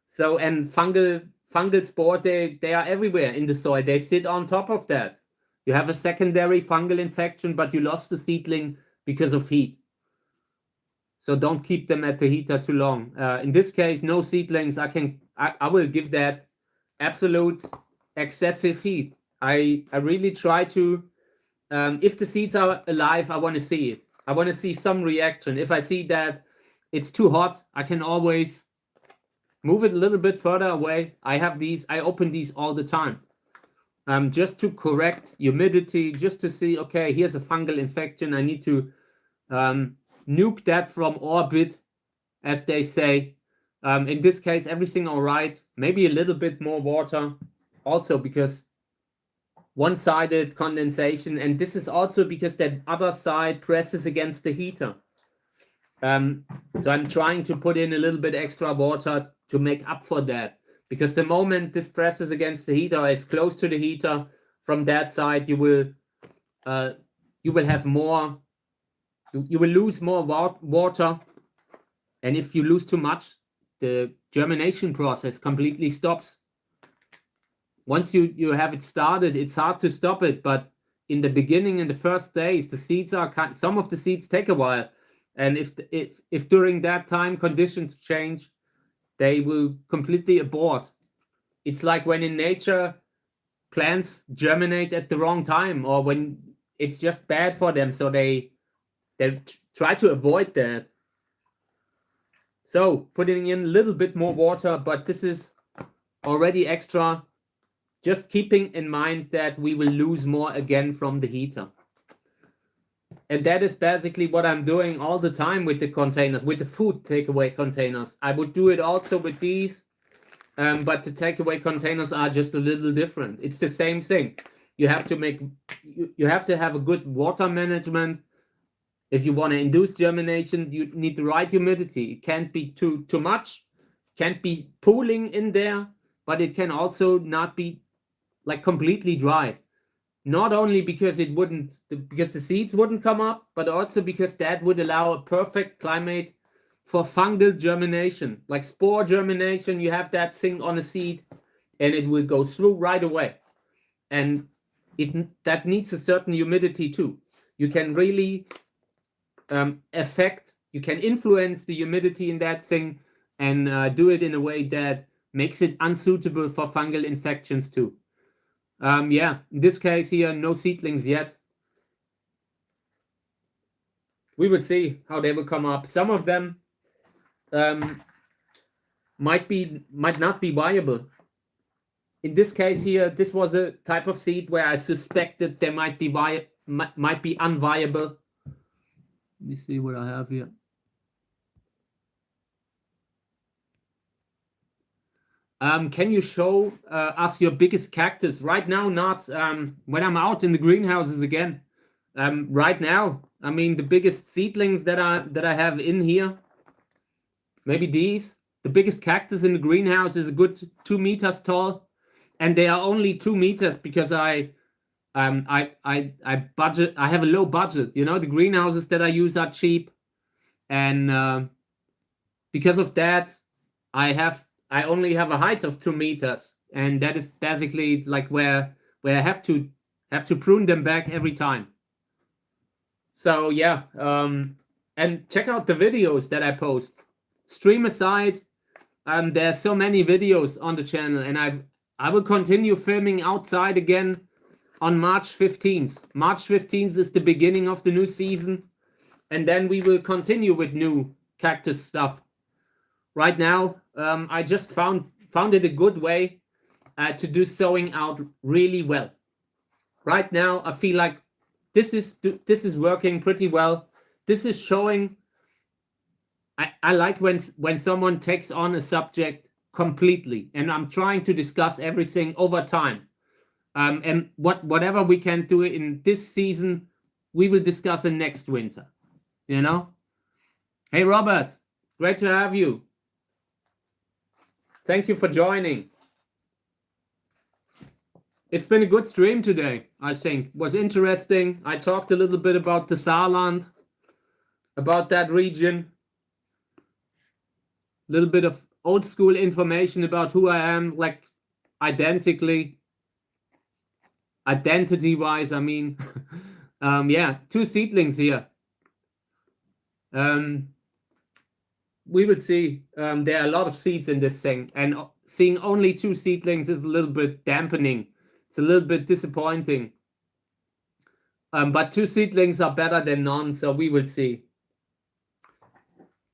So, and fungal fungal spores, they are everywhere in the soil. They sit on top of that. You have a secondary fungal infection, but you lost the seedling because of heat. So don't keep them at the heater too long. In this case, no seedlings. I will give that absolute excessive heat. I really try to, if the seeds are alive, I want to see it. I want to see some reaction. If I see that it's too hot, I can always move it a little bit further away. I open these all the time. Just to correct humidity, just to see, okay, here's a fungal infection. I need to nuke that from orbit, as they say. In this case, everything all right. Maybe a little bit more water, also because one-sided condensation, and this is also because that other side presses against the heater. So I'm trying to put in a little bit extra water to make up for that, because the moment this presses against the heater, is close to the heater, from that side you will have more. You will lose more water, and if you lose too much, the germination process completely stops. Once you have it started, it's hard to stop it, but in the beginning, in the first days, the seeds are some of the seeds take a while, and if during that time conditions change, they will completely abort. It's like when in nature plants germinate at the wrong time, or when it's just bad for them, so they try to avoid that. So putting in a little bit more water, but this is already extra, just keeping in mind that we will lose more again from the heater. And that is basically what I'm doing all the time with the containers, with the food takeaway containers. I would do it also with these, but the takeaway containers are just a little different. It's the same thing. You have to have a good water management. If you want to induce germination, you need the right humidity. It can't be too much, can't be pooling in there, but it can also not be like completely dry. Not only because because the seeds wouldn't come up, but also because that would allow a perfect climate for fungal germination. Like spore germination, you have that thing on a seed and it will go through right away. And that needs a certain humidity too. You can really you can influence the humidity in that thing and do it in a way that makes it unsuitable for fungal infections too. Yeah, in this case here, no seedlings yet. We will see how they will come up. Some of them might not be viable. In this case here, this was a type of seed where I suspected they might be unviable. Let me see what I have here. Can you show us your biggest cactus? Right now, not. When I'm out in the greenhouses again. Right now, I mean, the biggest seedlings that I have in here, maybe these. The biggest cactus in the greenhouse is a good 2 meters tall, and they are only 2 meters because I budget. I have a low budget. You know, the greenhouses that I use are cheap, and because of that, I only have a height of 2 meters, and that is basically like where I have to prune them back every time. So yeah, and check out the videos that I post. Stream aside, there's so many videos on the channel, and I will continue filming outside again on March 15th. March 15th is the beginning of the new season, and then we will continue with new cactus stuff. Right now, I just found it a good way to do sowing out really well. Right now, I feel like this is working pretty well. This is showing. I like when someone takes on a subject completely, and I'm trying to discuss everything over time. And whatever we can do in this season, we will discuss in next winter. You know. Hey Robert, great to have you. Thank you for joining. It's been a good stream today, I think. It was interesting. I talked a little bit about the Saarland, about that region. A little bit of old school information about who I am, like identity wise, I mean, yeah, 2 seedlings here. We will see. There are a lot of seeds in this thing, and seeing only 2 seedlings is a little bit dampening. It's a little bit disappointing. But 2 seedlings are better than none, so we will see.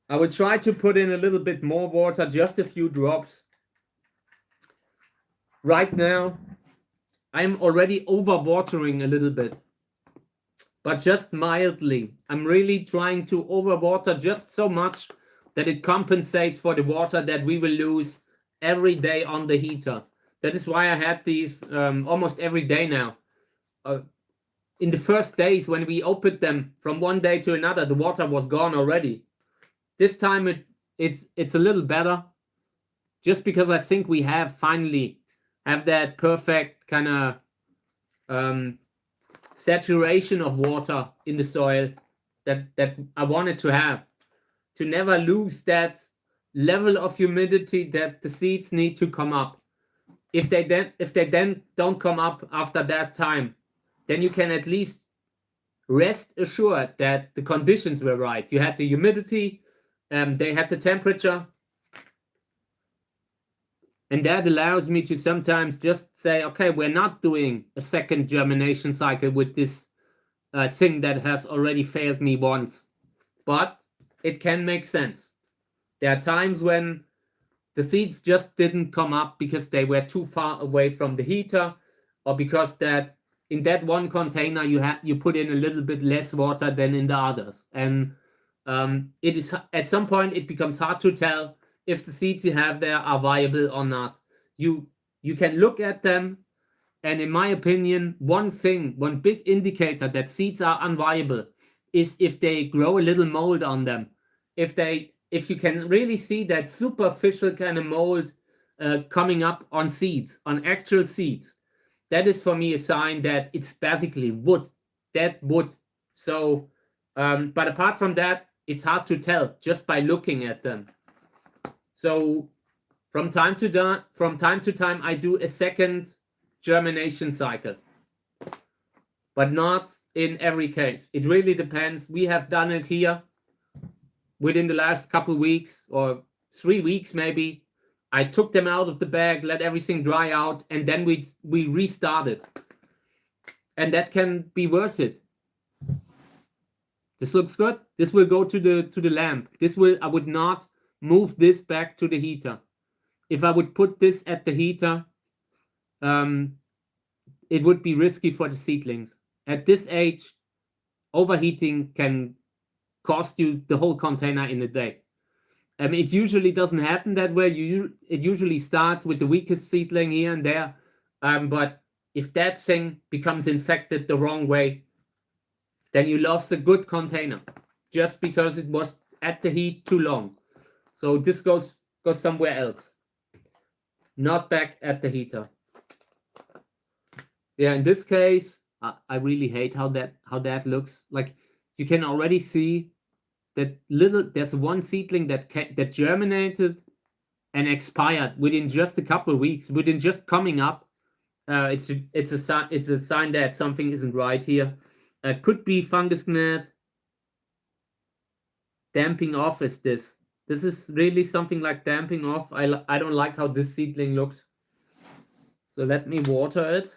I will try to put in a little bit more water, just a few drops. Right now, I'm already overwatering a little bit, but just mildly. I'm really trying to overwater just so much that it compensates for the water that we will lose every day on the heater. That is why I had these almost every day now. In the first days when we opened them from one day to another, the water was gone already. This time it's a little better, just because I think we finally have that perfect kind of saturation of water in the soil that I wanted to have, to never lose that level of humidity that the seeds need to come up. If they then don't come up after that time, then you can at least rest assured that the conditions were right. You had the humidity, they had the temperature, and that allows me to sometimes just say, okay, we're not doing a second germination cycle with this thing that has already failed me once. But it can make sense. There are times when the seeds just didn't come up because they were too far away from the heater, or because that in that one container you put in a little bit less water than in the others. And it is at some point it becomes hard to tell if the seeds you have there are viable or not. You can look at them, and in my opinion, one big indicator that seeds are unviable is if they grow a little mold on them. If you can really see that superficial kind of mold coming up on seeds, on actual seeds, that is for me a sign that it's basically wood, dead wood. So, but apart from that, it's hard to tell just by looking at them. So from time to time, I do a second germination cycle, but not in every case. It really depends. We have done it here within the last couple weeks, or 3 weeks maybe. I took them out of the bag, let everything dry out, and then we restarted. And that can be worth it. This looks good. This will go to the lamp. I would not move this back to the heater. If I would put this at the heater, it would be risky for the seedlings. At this age, overheating can cost you the whole container in a day. It usually doesn't happen that way. It usually starts with the weakest seedling here and there. But if that thing becomes infected the wrong way, then you lost a good container just because it was at the heat too long. So this goes somewhere else, not back at the heater. Yeah, in this case, I really hate how that looks. Like, you can already see that there's one seedling that germinated and expired within just a couple of weeks, within just coming up. It's a sign that something isn't right here. Could be fungus gnat. Damping off is this. This is really something like damping off. I don't like how this seedling looks. So let me water it.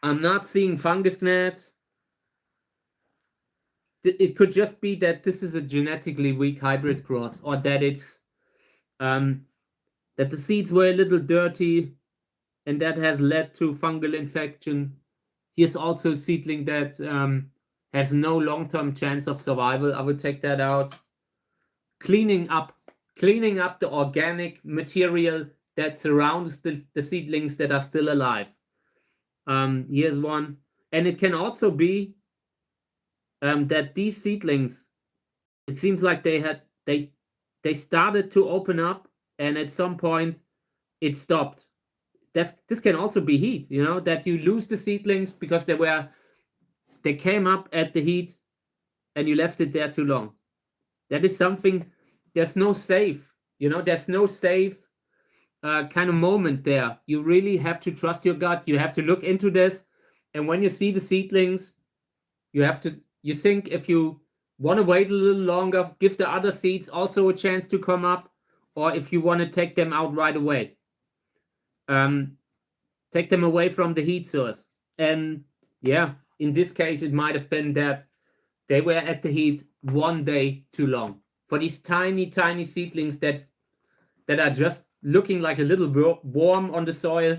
I'm not seeing fungus gnats. It could just be that this is a genetically weak hybrid cross, or that it's that the seeds were a little dirty, and that has led to fungal infection. Here's also a seedling that has no long-term chance of survival. I will take that out. Cleaning up the organic material that surrounds the seedlings that are still alive. Here's one, and it can also be that these seedlings, it seems like they started to open up, and at some point it stopped. This can also be heat, that you lose the seedlings because they came up at the heat and you left it there too long. That is something. There's no safe, there's no safe kind of moment there. You really have to trust your gut. You have to look into this. And when you see the seedlings, you think if you want to wait a little longer, give the other seeds also a chance to come up, or if you want to take them out right away. Take them away from the heat source. And yeah, in this case, it might have been that they were at the heat one day too long. For these tiny, tiny seedlings that are just looking like a little worm on the soil,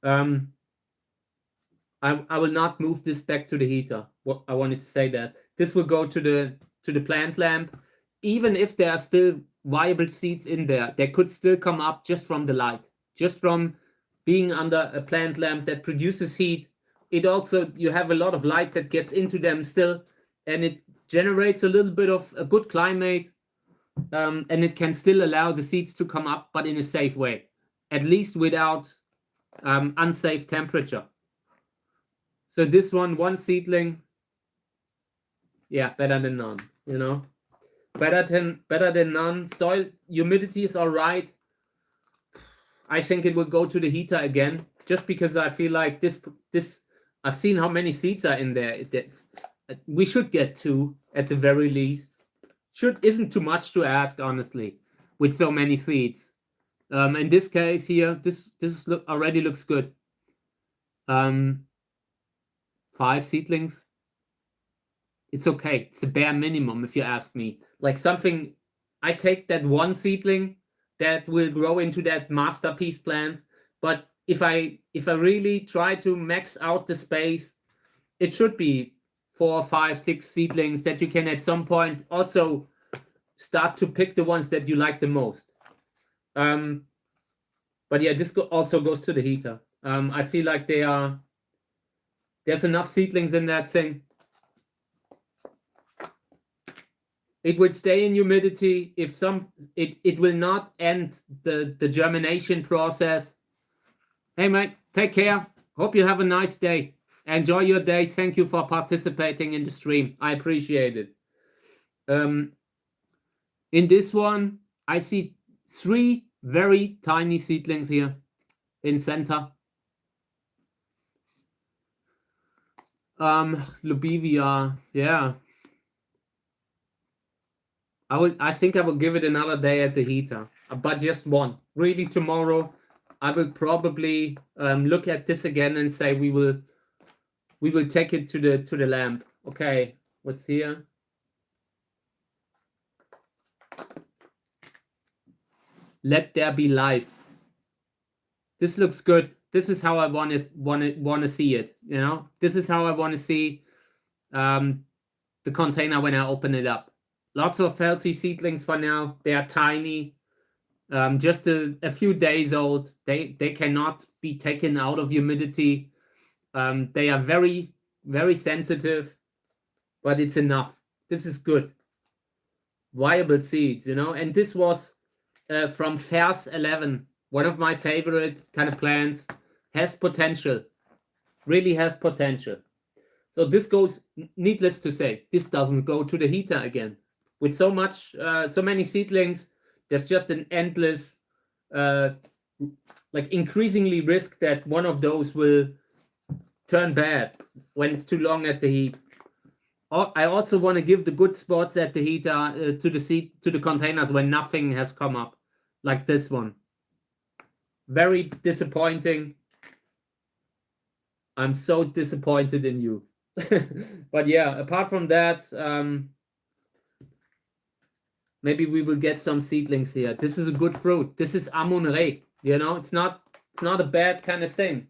I will not move this back to the heater. What I wanted to say that this will go to the plant lamp. Even if there are still viable seeds in there, they could still come up just from the light, just from being under a plant lamp that produces heat. It also, you have a lot of light that gets into them still, and it generates a little bit of a good climate, and it can still allow the seeds to come up, but in a safe way, at least without unsafe temperature. So this one seedling, yeah, better than none, you know, better than none. Soil humidity is all right. I think it will go to the heater again, just because I feel like this I've seen how many seeds are in there. We should get 2 at the very least. Isn't too much to ask, honestly, with so many seeds. In this case here, this already looks good. 5 seedlings. It's okay. It's the bare minimum, if you ask me. Like something, I take that 1 seedling that will grow into that masterpiece plant. But if I really try to max out the space, it should be 4, 5, 6 seedlings that you can at some point also start to pick the ones that you like the most. But yeah, this also goes to the heater. I feel like there's enough seedlings in that thing. It will stay in humidity. It will not end the germination process. Hey mate, take care. Hope you have a nice day. Enjoy your day. Thank you for participating in the stream. I appreciate it. In this one, I see 3 very tiny seedlings here in center. Lubivia, yeah. I think I will give it another day at the heater, but just 1. Really, tomorrow I will probably look at this again and say we will take it to the lamp. Okay, what's here? Let there be life. This looks good. This is how I want to see it. You know, this is how I want to see the container when I open it up. Lots of healthy seedlings for now. They are tiny, just a few days old. They cannot be taken out of humidity. They are very, very sensitive, but it's enough. This is good. Viable seeds, you know. And this was from Vers 11, one of my favorite kind of plants. Has potential, really has potential. So this goes, needless to say, this doesn't go to the heater again. With so many seedlings, there's just an endless, like increasingly risk that one of those will turn bad when it's too long at the heat. I also want to give the good spots at the heater to the containers when nothing has come up, like this one. Very disappointing. I'm so disappointed in you. But yeah, apart from that, maybe we will get some seedlings here. This is a good fruit. This is Amun-Re. You know, it's not a bad kind of thing.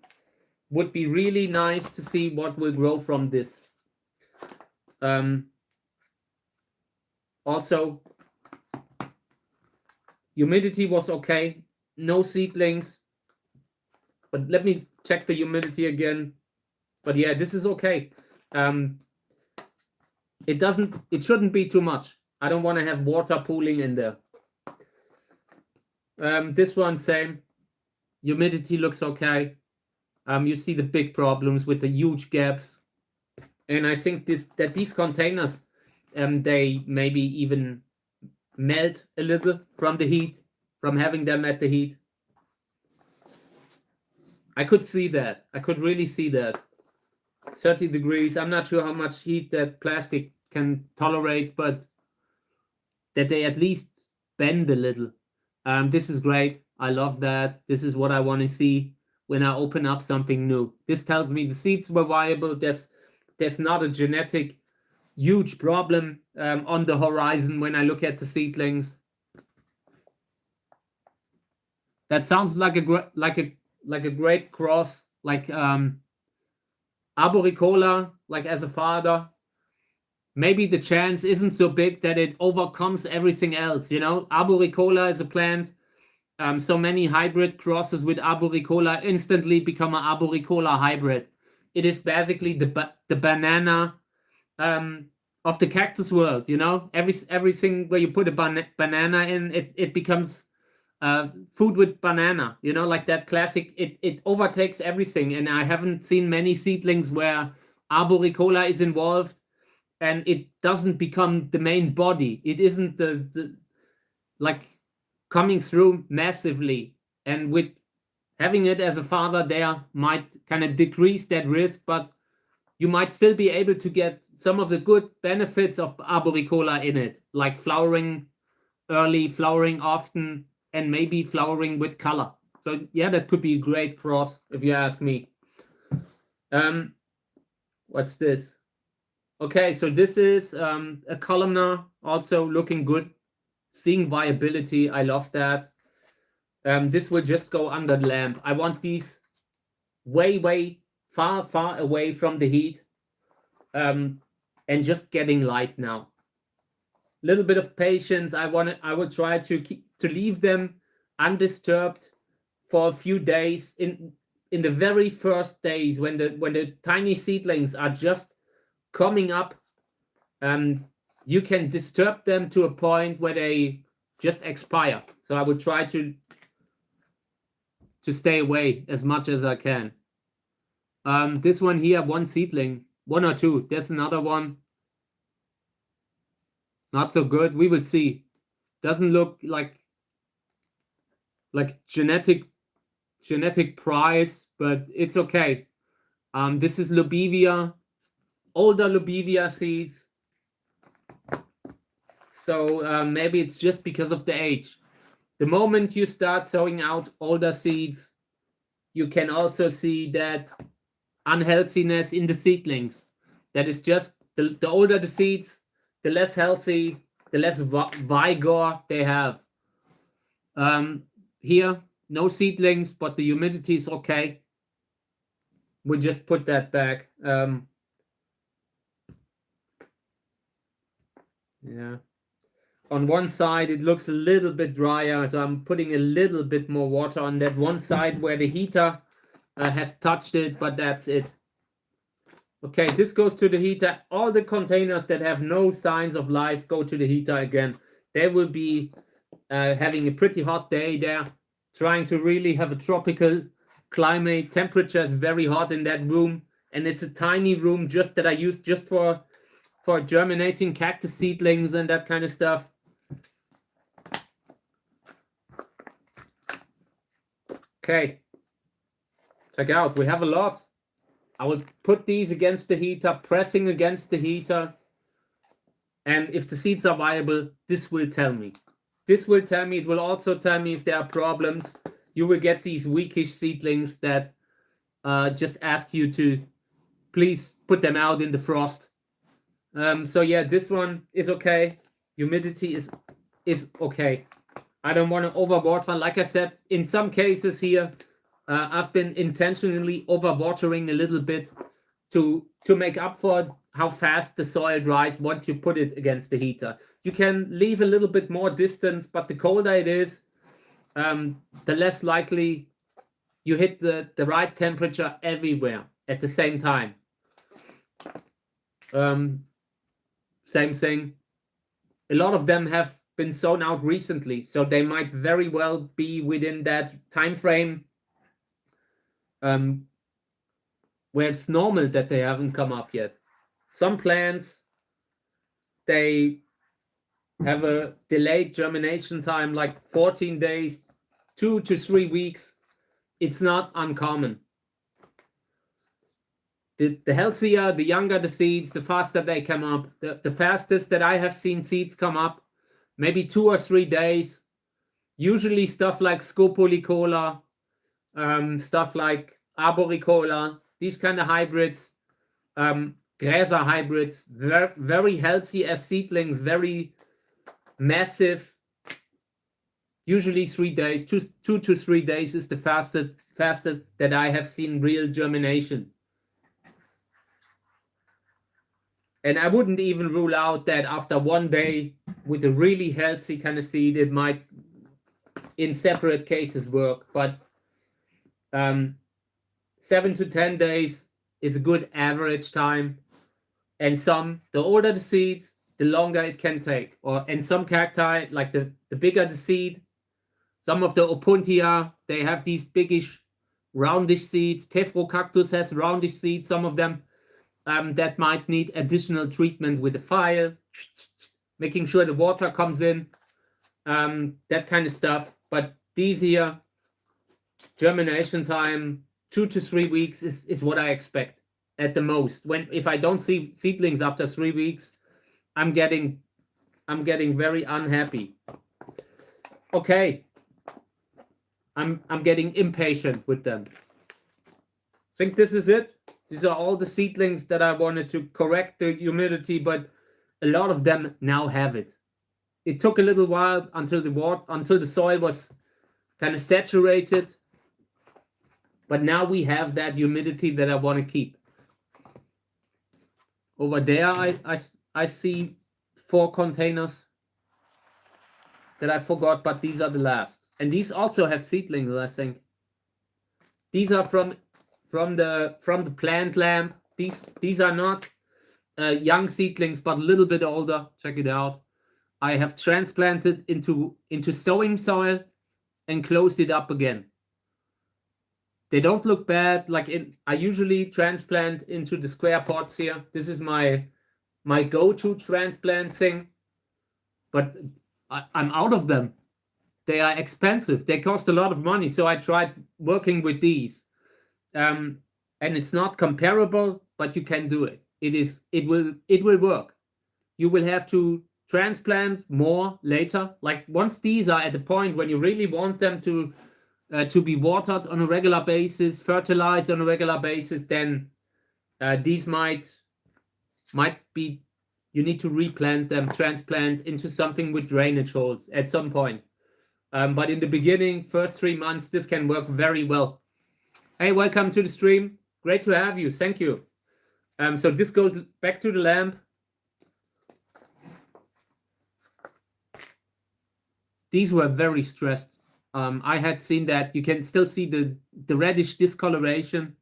Would be really nice to see what will grow from this. Also, humidity was okay. No seedlings. But let me check the humidity again. But yeah, this is okay. It shouldn't be too much. I don't want to have water pooling in there. This one, same. Humidity looks okay. You see the big problems with the huge gaps. And I think that these containers, they maybe even melt a little from the heat. from having them at the heat. I could see that. I could really see that. 30 degrees. I'm not sure how much heat that plastic can tolerate, but that they at least bend a little. This is great. I love that. This is what I want to see when I open up something new. This tells me the seeds were viable. There's not a genetic huge problem on the horizon when I look at the seedlings. That sounds like a great cross, like arboricola, like as a father. Maybe the chance isn't so big that it overcomes everything else. You know, arboricola is a plant. So many hybrid crosses with arboricola instantly become an arboricola hybrid. It is basically the banana of the cactus world. You know, everything where you put a banana in, it becomes food with banana. You know, like that classic. It overtakes everything, and I haven't seen many seedlings where arboricola is involved and it doesn't become the main body. It isn't the like coming through massively, and with having it as a father there might kind of decrease that risk, but you might still be able to get some of the good benefits of arboricola in it, like flowering early, flowering often, and maybe flowering with color. So yeah, that could be a great cross if you ask me. What's this? Okay, so this is a columnar, also looking good, seeing viability. I love that. This will just go under the lamp. I want these way far away from the heat, and just getting light now. Little bit of patience. I will try to leave them undisturbed for a few days in the very first days when the tiny seedlings are just coming up. You can disturb them to a point where they just expire. So I would try to stay away as much as I can. This one here, one seedling, one or two. There's another one. Not so good. We will see. Doesn't look like genetic prize, but it's okay. This is Lobevia, older Lobevia seeds. So maybe it's just because of the age. The moment you start sowing out older seeds, you can also see that unhealthiness in the seedlings. That is just the older the seeds, the less healthy, the less vigor they have. Here, no seedlings, but the humidity is okay. We'll just put that back. Yeah. On one side, it looks a little bit drier, so I'm putting a little bit more water on that one side where the heater has touched it, but that's it. Okay, this goes to the heater. All the containers that have no signs of life go to the heater again. They will be having a pretty hot day there, trying to really have a tropical climate. Temperature is very hot in that room, and it's a tiny room just that I use just for germinating cactus seedlings and that kind of stuff. Okay, check out. We have a lot. I will put these against the heater, pressing against the heater. And if the seeds are viable, this will tell me. This will tell me. It will also tell me if there are problems. You will get these weakish seedlings that just ask you to please put them out in the frost. So yeah, this one is okay. Humidity is okay. I don't want to overwater. Like I said, in some cases here, I've been intentionally overwatering a little bit to make up for how fast the soil dries once you put it against the heater. You can leave a little bit more distance, but the colder it is, the less likely you hit the right temperature everywhere at the same time. Same thing. A lot of them have been sown out recently, so they might very well be within that time frame where it's normal that they haven't come up yet. Some plants, they have a delayed germination time, like 14 days, 2 to 3 weeks. It's not uncommon. The healthier, the younger the seeds, the faster they come up. The fastest that I have seen seeds come up, maybe 2 or 3 days. Usually stuff like Scopolycola, stuff like Arboricola, these kind of hybrids, Gräser hybrids, very, very healthy as seedlings, very massive. Usually 3 days, 2 to 3 days is the fastest that I have seen real germination. And I wouldn't even rule out that after 1 day with a really healthy kind of seed, it might in separate cases work. But 7 to 10 days is a good average time. And the older the seeds, the longer it can take. And some cacti, like the bigger the seed, some of the Opuntia, they have these biggish, roundish seeds. Cactus has roundish seeds, some of them. That might need additional treatment with the file, making sure the water comes in, that kind of stuff. But these here, germination time, 2 to 3 weeks is what I expect at the most. If I don't see seedlings after 3 weeks, I'm getting very unhappy. Okay, I'm getting impatient with them. Think this is it. These are all the seedlings that I wanted to correct the humidity, but a lot of them now have it. It took a little while until the soil was kind of saturated, but now we have that humidity that I want to keep. Over there, I see 4 containers that I forgot, but these are the last. And these also have seedlings, I think. These are from the plant lamp. These are not young seedlings, but a little bit older. Check it out. I have transplanted into sowing soil and closed it up again. They don't look bad. I usually transplant into the square pots here. This is my go-to transplant thing, but I'm out of them. They are expensive. They cost a lot of money. So I tried working with these. And it's not comparable, but you can do it. It will work. You will have to transplant more later. Like once these are at the point when you really want them to be watered on a regular basis, fertilized on a regular basis, then these might be, you need to replant them, transplant into something with drainage holes at some point. But in the beginning, first 3 months, this can work very well. Hey, welcome to the stream. Great to have you. Thank you. So this goes back to the lamp. These were very stressed. I had seen that. You can still see the reddish discoloration.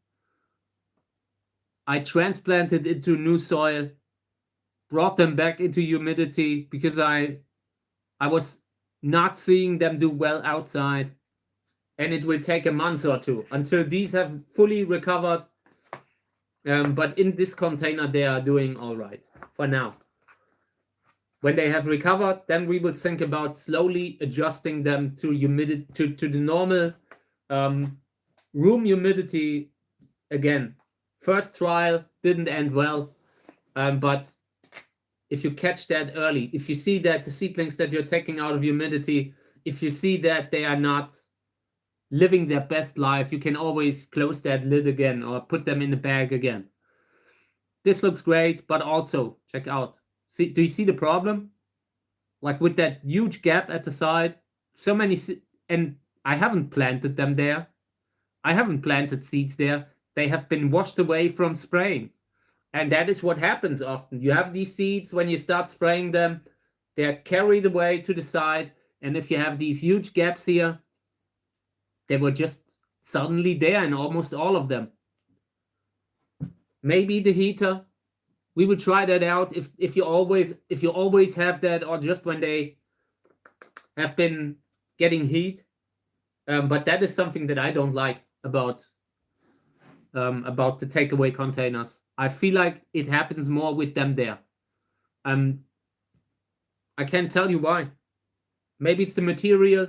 I transplanted into new soil, brought them back into humidity because I was not seeing them do well outside. And it will take a month or 2 until these have fully recovered. But in this container, they are doing all right for now. When they have recovered, then we will think about slowly adjusting them to humidity, to the normal room humidity again. First trial didn't end well, but if you catch that early, if you see that the seedlings that you're taking out of humidity, if you see that they are not living their best life, you can always close that lid again or put them in the bag again. This looks great, but also check out. Do you see the problem? Like with that huge gap at the side, so many, and I haven't planted them there. I haven't planted seeds there. They have been washed away from spraying. And that is what happens often. You have these seeds, when you start spraying them, they're carried away to the side. And if you have these huge gaps here, they were just suddenly there in almost all of them. Maybe the heater. We will try that out if you always have that, or just when they have been getting heat. But that is something that I don't like about the takeaway containers. I feel like it happens more with them there. I can't tell you why. Maybe it's the material.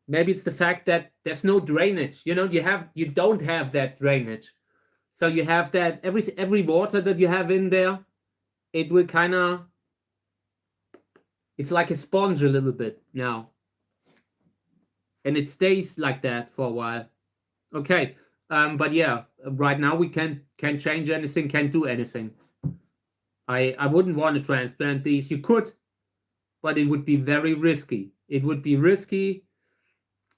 Maybe it's the fact that there's no drainage. You know, you don't have that drainage. So you have that every water that you have in there, it will kind of, it's like a sponge a little bit now. And it stays like that for a while. Okay. But yeah, right now we can't change anything, can't do anything. I wouldn't want to transplant these. You could, but it would be very risky. It would be risky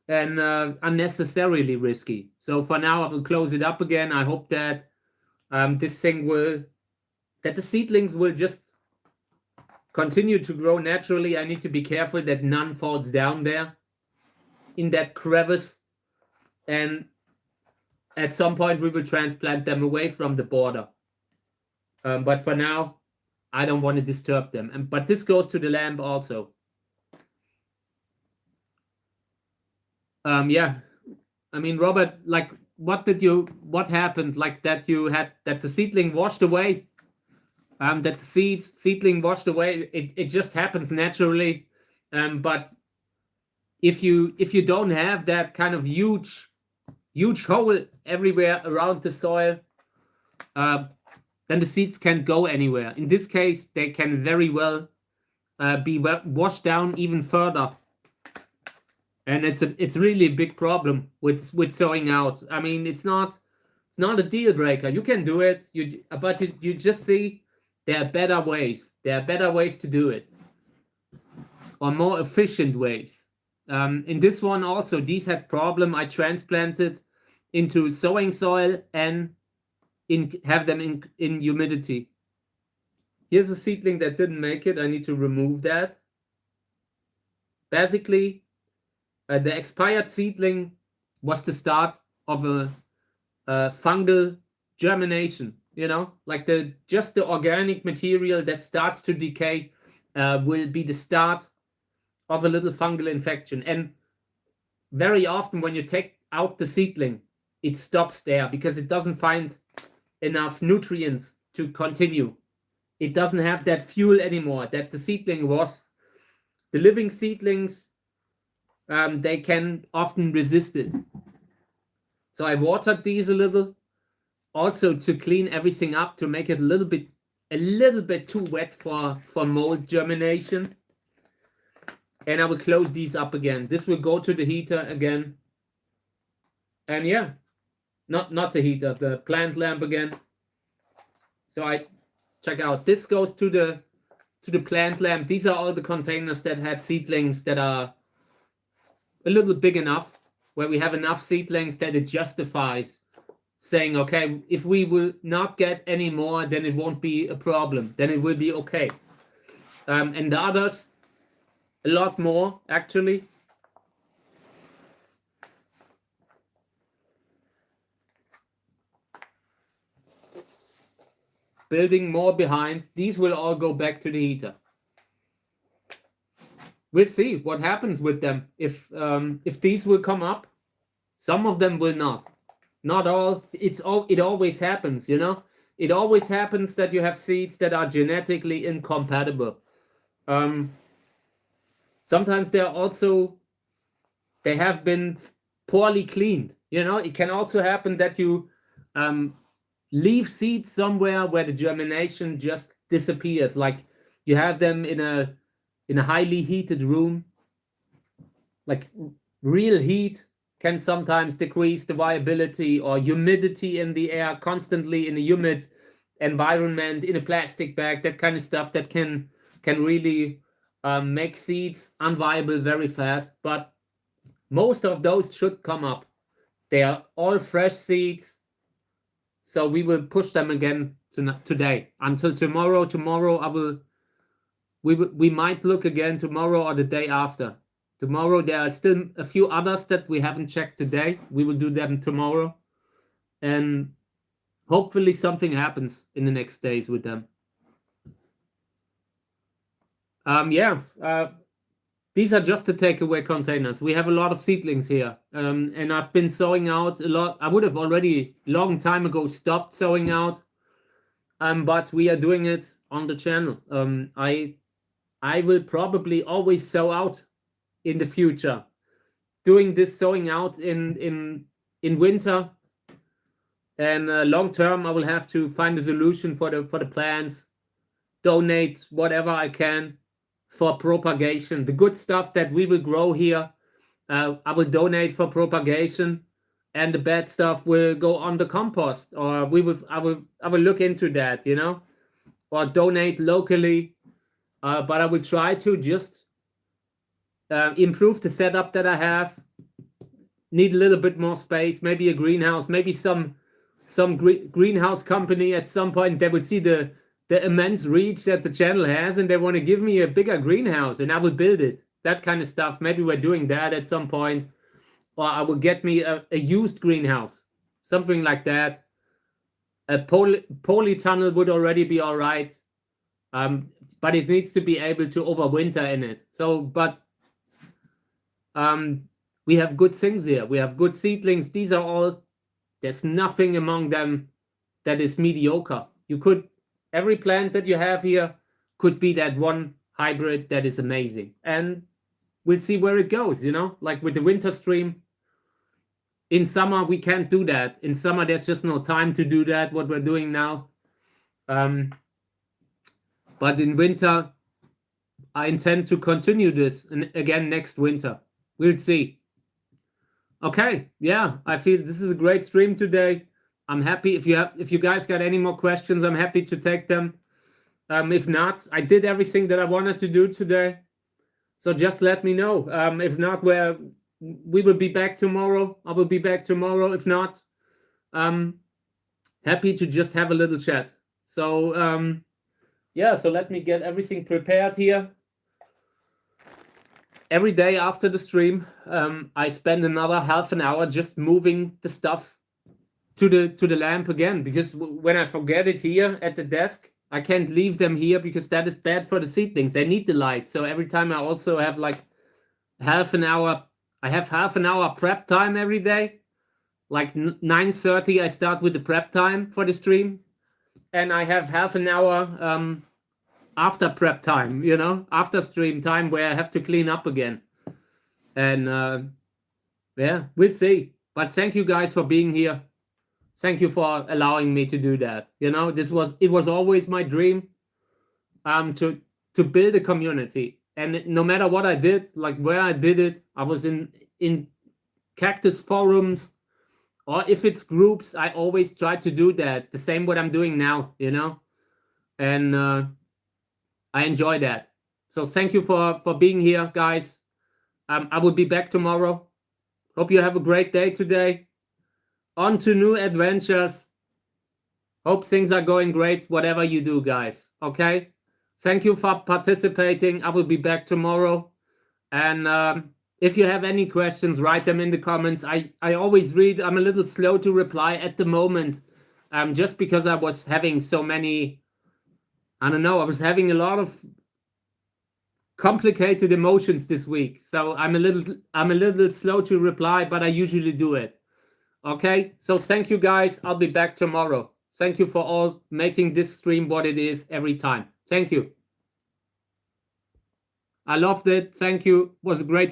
and unnecessarily risky. So for now, I will close it up again. I hope that this thing that the seedlings will just continue to grow naturally. I need to be careful that none falls down there in that crevice. And at some point, we will transplant them away from the border. But for now, I don't want to disturb them. But this goes to the lamp also. Yeah, I mean, Robert, like, what happened? Like that the seedling washed away. That the seedling washed away. It just happens naturally. But if you don't have that kind of huge hole everywhere around the soil, then the seeds can't go anywhere. In this case, they can very well be washed down even further. And it's really a big problem with sowing out. I mean, it's not a deal breaker. You can do it. But you just see there are better ways. There are better ways to do it, or more efficient ways. In this one also, these had problem. I transplanted into sowing soil and have them in humidity. Here's a seedling that didn't make it. I need to remove that. Basically, the expired seedling was the start of a fungal germination. You know, like just the organic material that starts to decay will be the start of a little fungal infection. And very often when you take out the seedling, it stops there because it doesn't find enough nutrients to continue. It doesn't have that fuel anymore that the seedling was. The living seedlings, they can often resist it. So I watered these a little, also to clean everything up, to make it a little bit too wet for mold germination. And I will close these up again. This will go to the heater again. And yeah, not the heater, the plant lamp again. So I check out. This goes to the plant lamp. These are all the containers that had seedlings that are a little big enough, where we have enough seedlings that it justifies saying, okay, if we will not get any more, then it won't be a problem. Then it will be okay. And the others, a lot more, actually. Building more behind. These will all go back to the heater. We'll see what happens with them. If these will come up, some of them will not. Not all. It always happens, you know. It always happens that you have seeds that are genetically incompatible. Sometimes they have been poorly cleaned. You know, it can also happen that you leave seeds somewhere where the germination just disappears. Like you have them in a highly heated room. Like real heat can sometimes decrease the viability, or humidity in the air constantly in a humid environment, in a plastic bag, that kind of stuff that can really make seeds unviable very fast. But most of those should come up. They are all fresh seeds. So we will push them again today until tomorrow. Tomorrow we might look again tomorrow or the day after. Tomorrow there are still a few others that we haven't checked today. We will do them tomorrow. And hopefully something happens in the next days with them. These are just the takeaway containers. We have a lot of seedlings here. And I've been sowing out a lot. I would have already long time ago stopped sowing out. But we are doing it on the channel. I will probably always sow out in the future. Doing this sowing out in winter, and long term, I will have to find a solution for the plants. Donate whatever I can for propagation. The good stuff that we will grow here, I will donate for propagation, and the bad stuff will go on the compost. Or I will look into that, you know, or donate locally. But I will try to just improve the setup that I have. Need a little bit more space, maybe a greenhouse, maybe some greenhouse company at some point. They would see the immense reach that the channel has, and they want to give me a bigger greenhouse, and I will build it. That kind of stuff. Maybe we're doing that at some point, or I will get me a used greenhouse, something like that. A polytunnel would already be all right, but it needs to be able to overwinter in it. So, but we have good things here. We have good seedlings. These are all. There's nothing among them that is mediocre. Every plant that you have here could be that one hybrid that is amazing. And we'll see where it goes, you know, like with the winter stream. In summer, we can't do that. In summer, there's just no time to do that, what we're doing now. But in winter, I intend to continue this and again next winter. We'll see. Okay, yeah, I feel this is a great stream today. I'm happy. If you guys got any more questions, I'm happy to take them. If not, I did everything that I wanted to do today. So just let me know. If not, we will be back tomorrow. I will be back tomorrow. If not, happy to just have a little chat. So yeah, so let me get everything prepared here. Every day after the stream, I spend another half an hour just moving the stuff to the lamp again, because when I forget it here at the desk, I can't leave them here because that is bad for the seedlings. They need the light. So every time I also have like half an hour. I have half an hour prep time every day. Like 9:30, I start with the prep time for the stream, and I have half an hour after prep time, you know, after stream time, where I have to clean up again. And yeah, we'll see. But thank you guys for being here. Thank you for allowing me to do that. You know, it was always my dream to build a community. And no matter what I did, like where I did it, I was in Cactus forums, or if it's groups, I always try to do that. The same what I'm doing now, you know. And I enjoy that. So thank you for being here, guys. I will be back tomorrow. Hope you have a great day today. On to new adventures. Hope things are going great, whatever you do, guys. Okay? Thank you for participating. I will be back tomorrow. And if you have any questions, write them in the comments. I always read. I'm a little slow to reply at the moment, just because I was having so many, I don't know, I was having a lot of complicated emotions this week. So I'm a little slow to reply, but I usually do it. Okay? So thank you, guys. I'll be back tomorrow. Thank you for all making this stream what it is every time. Thank you. I loved it. Thank you. It was a great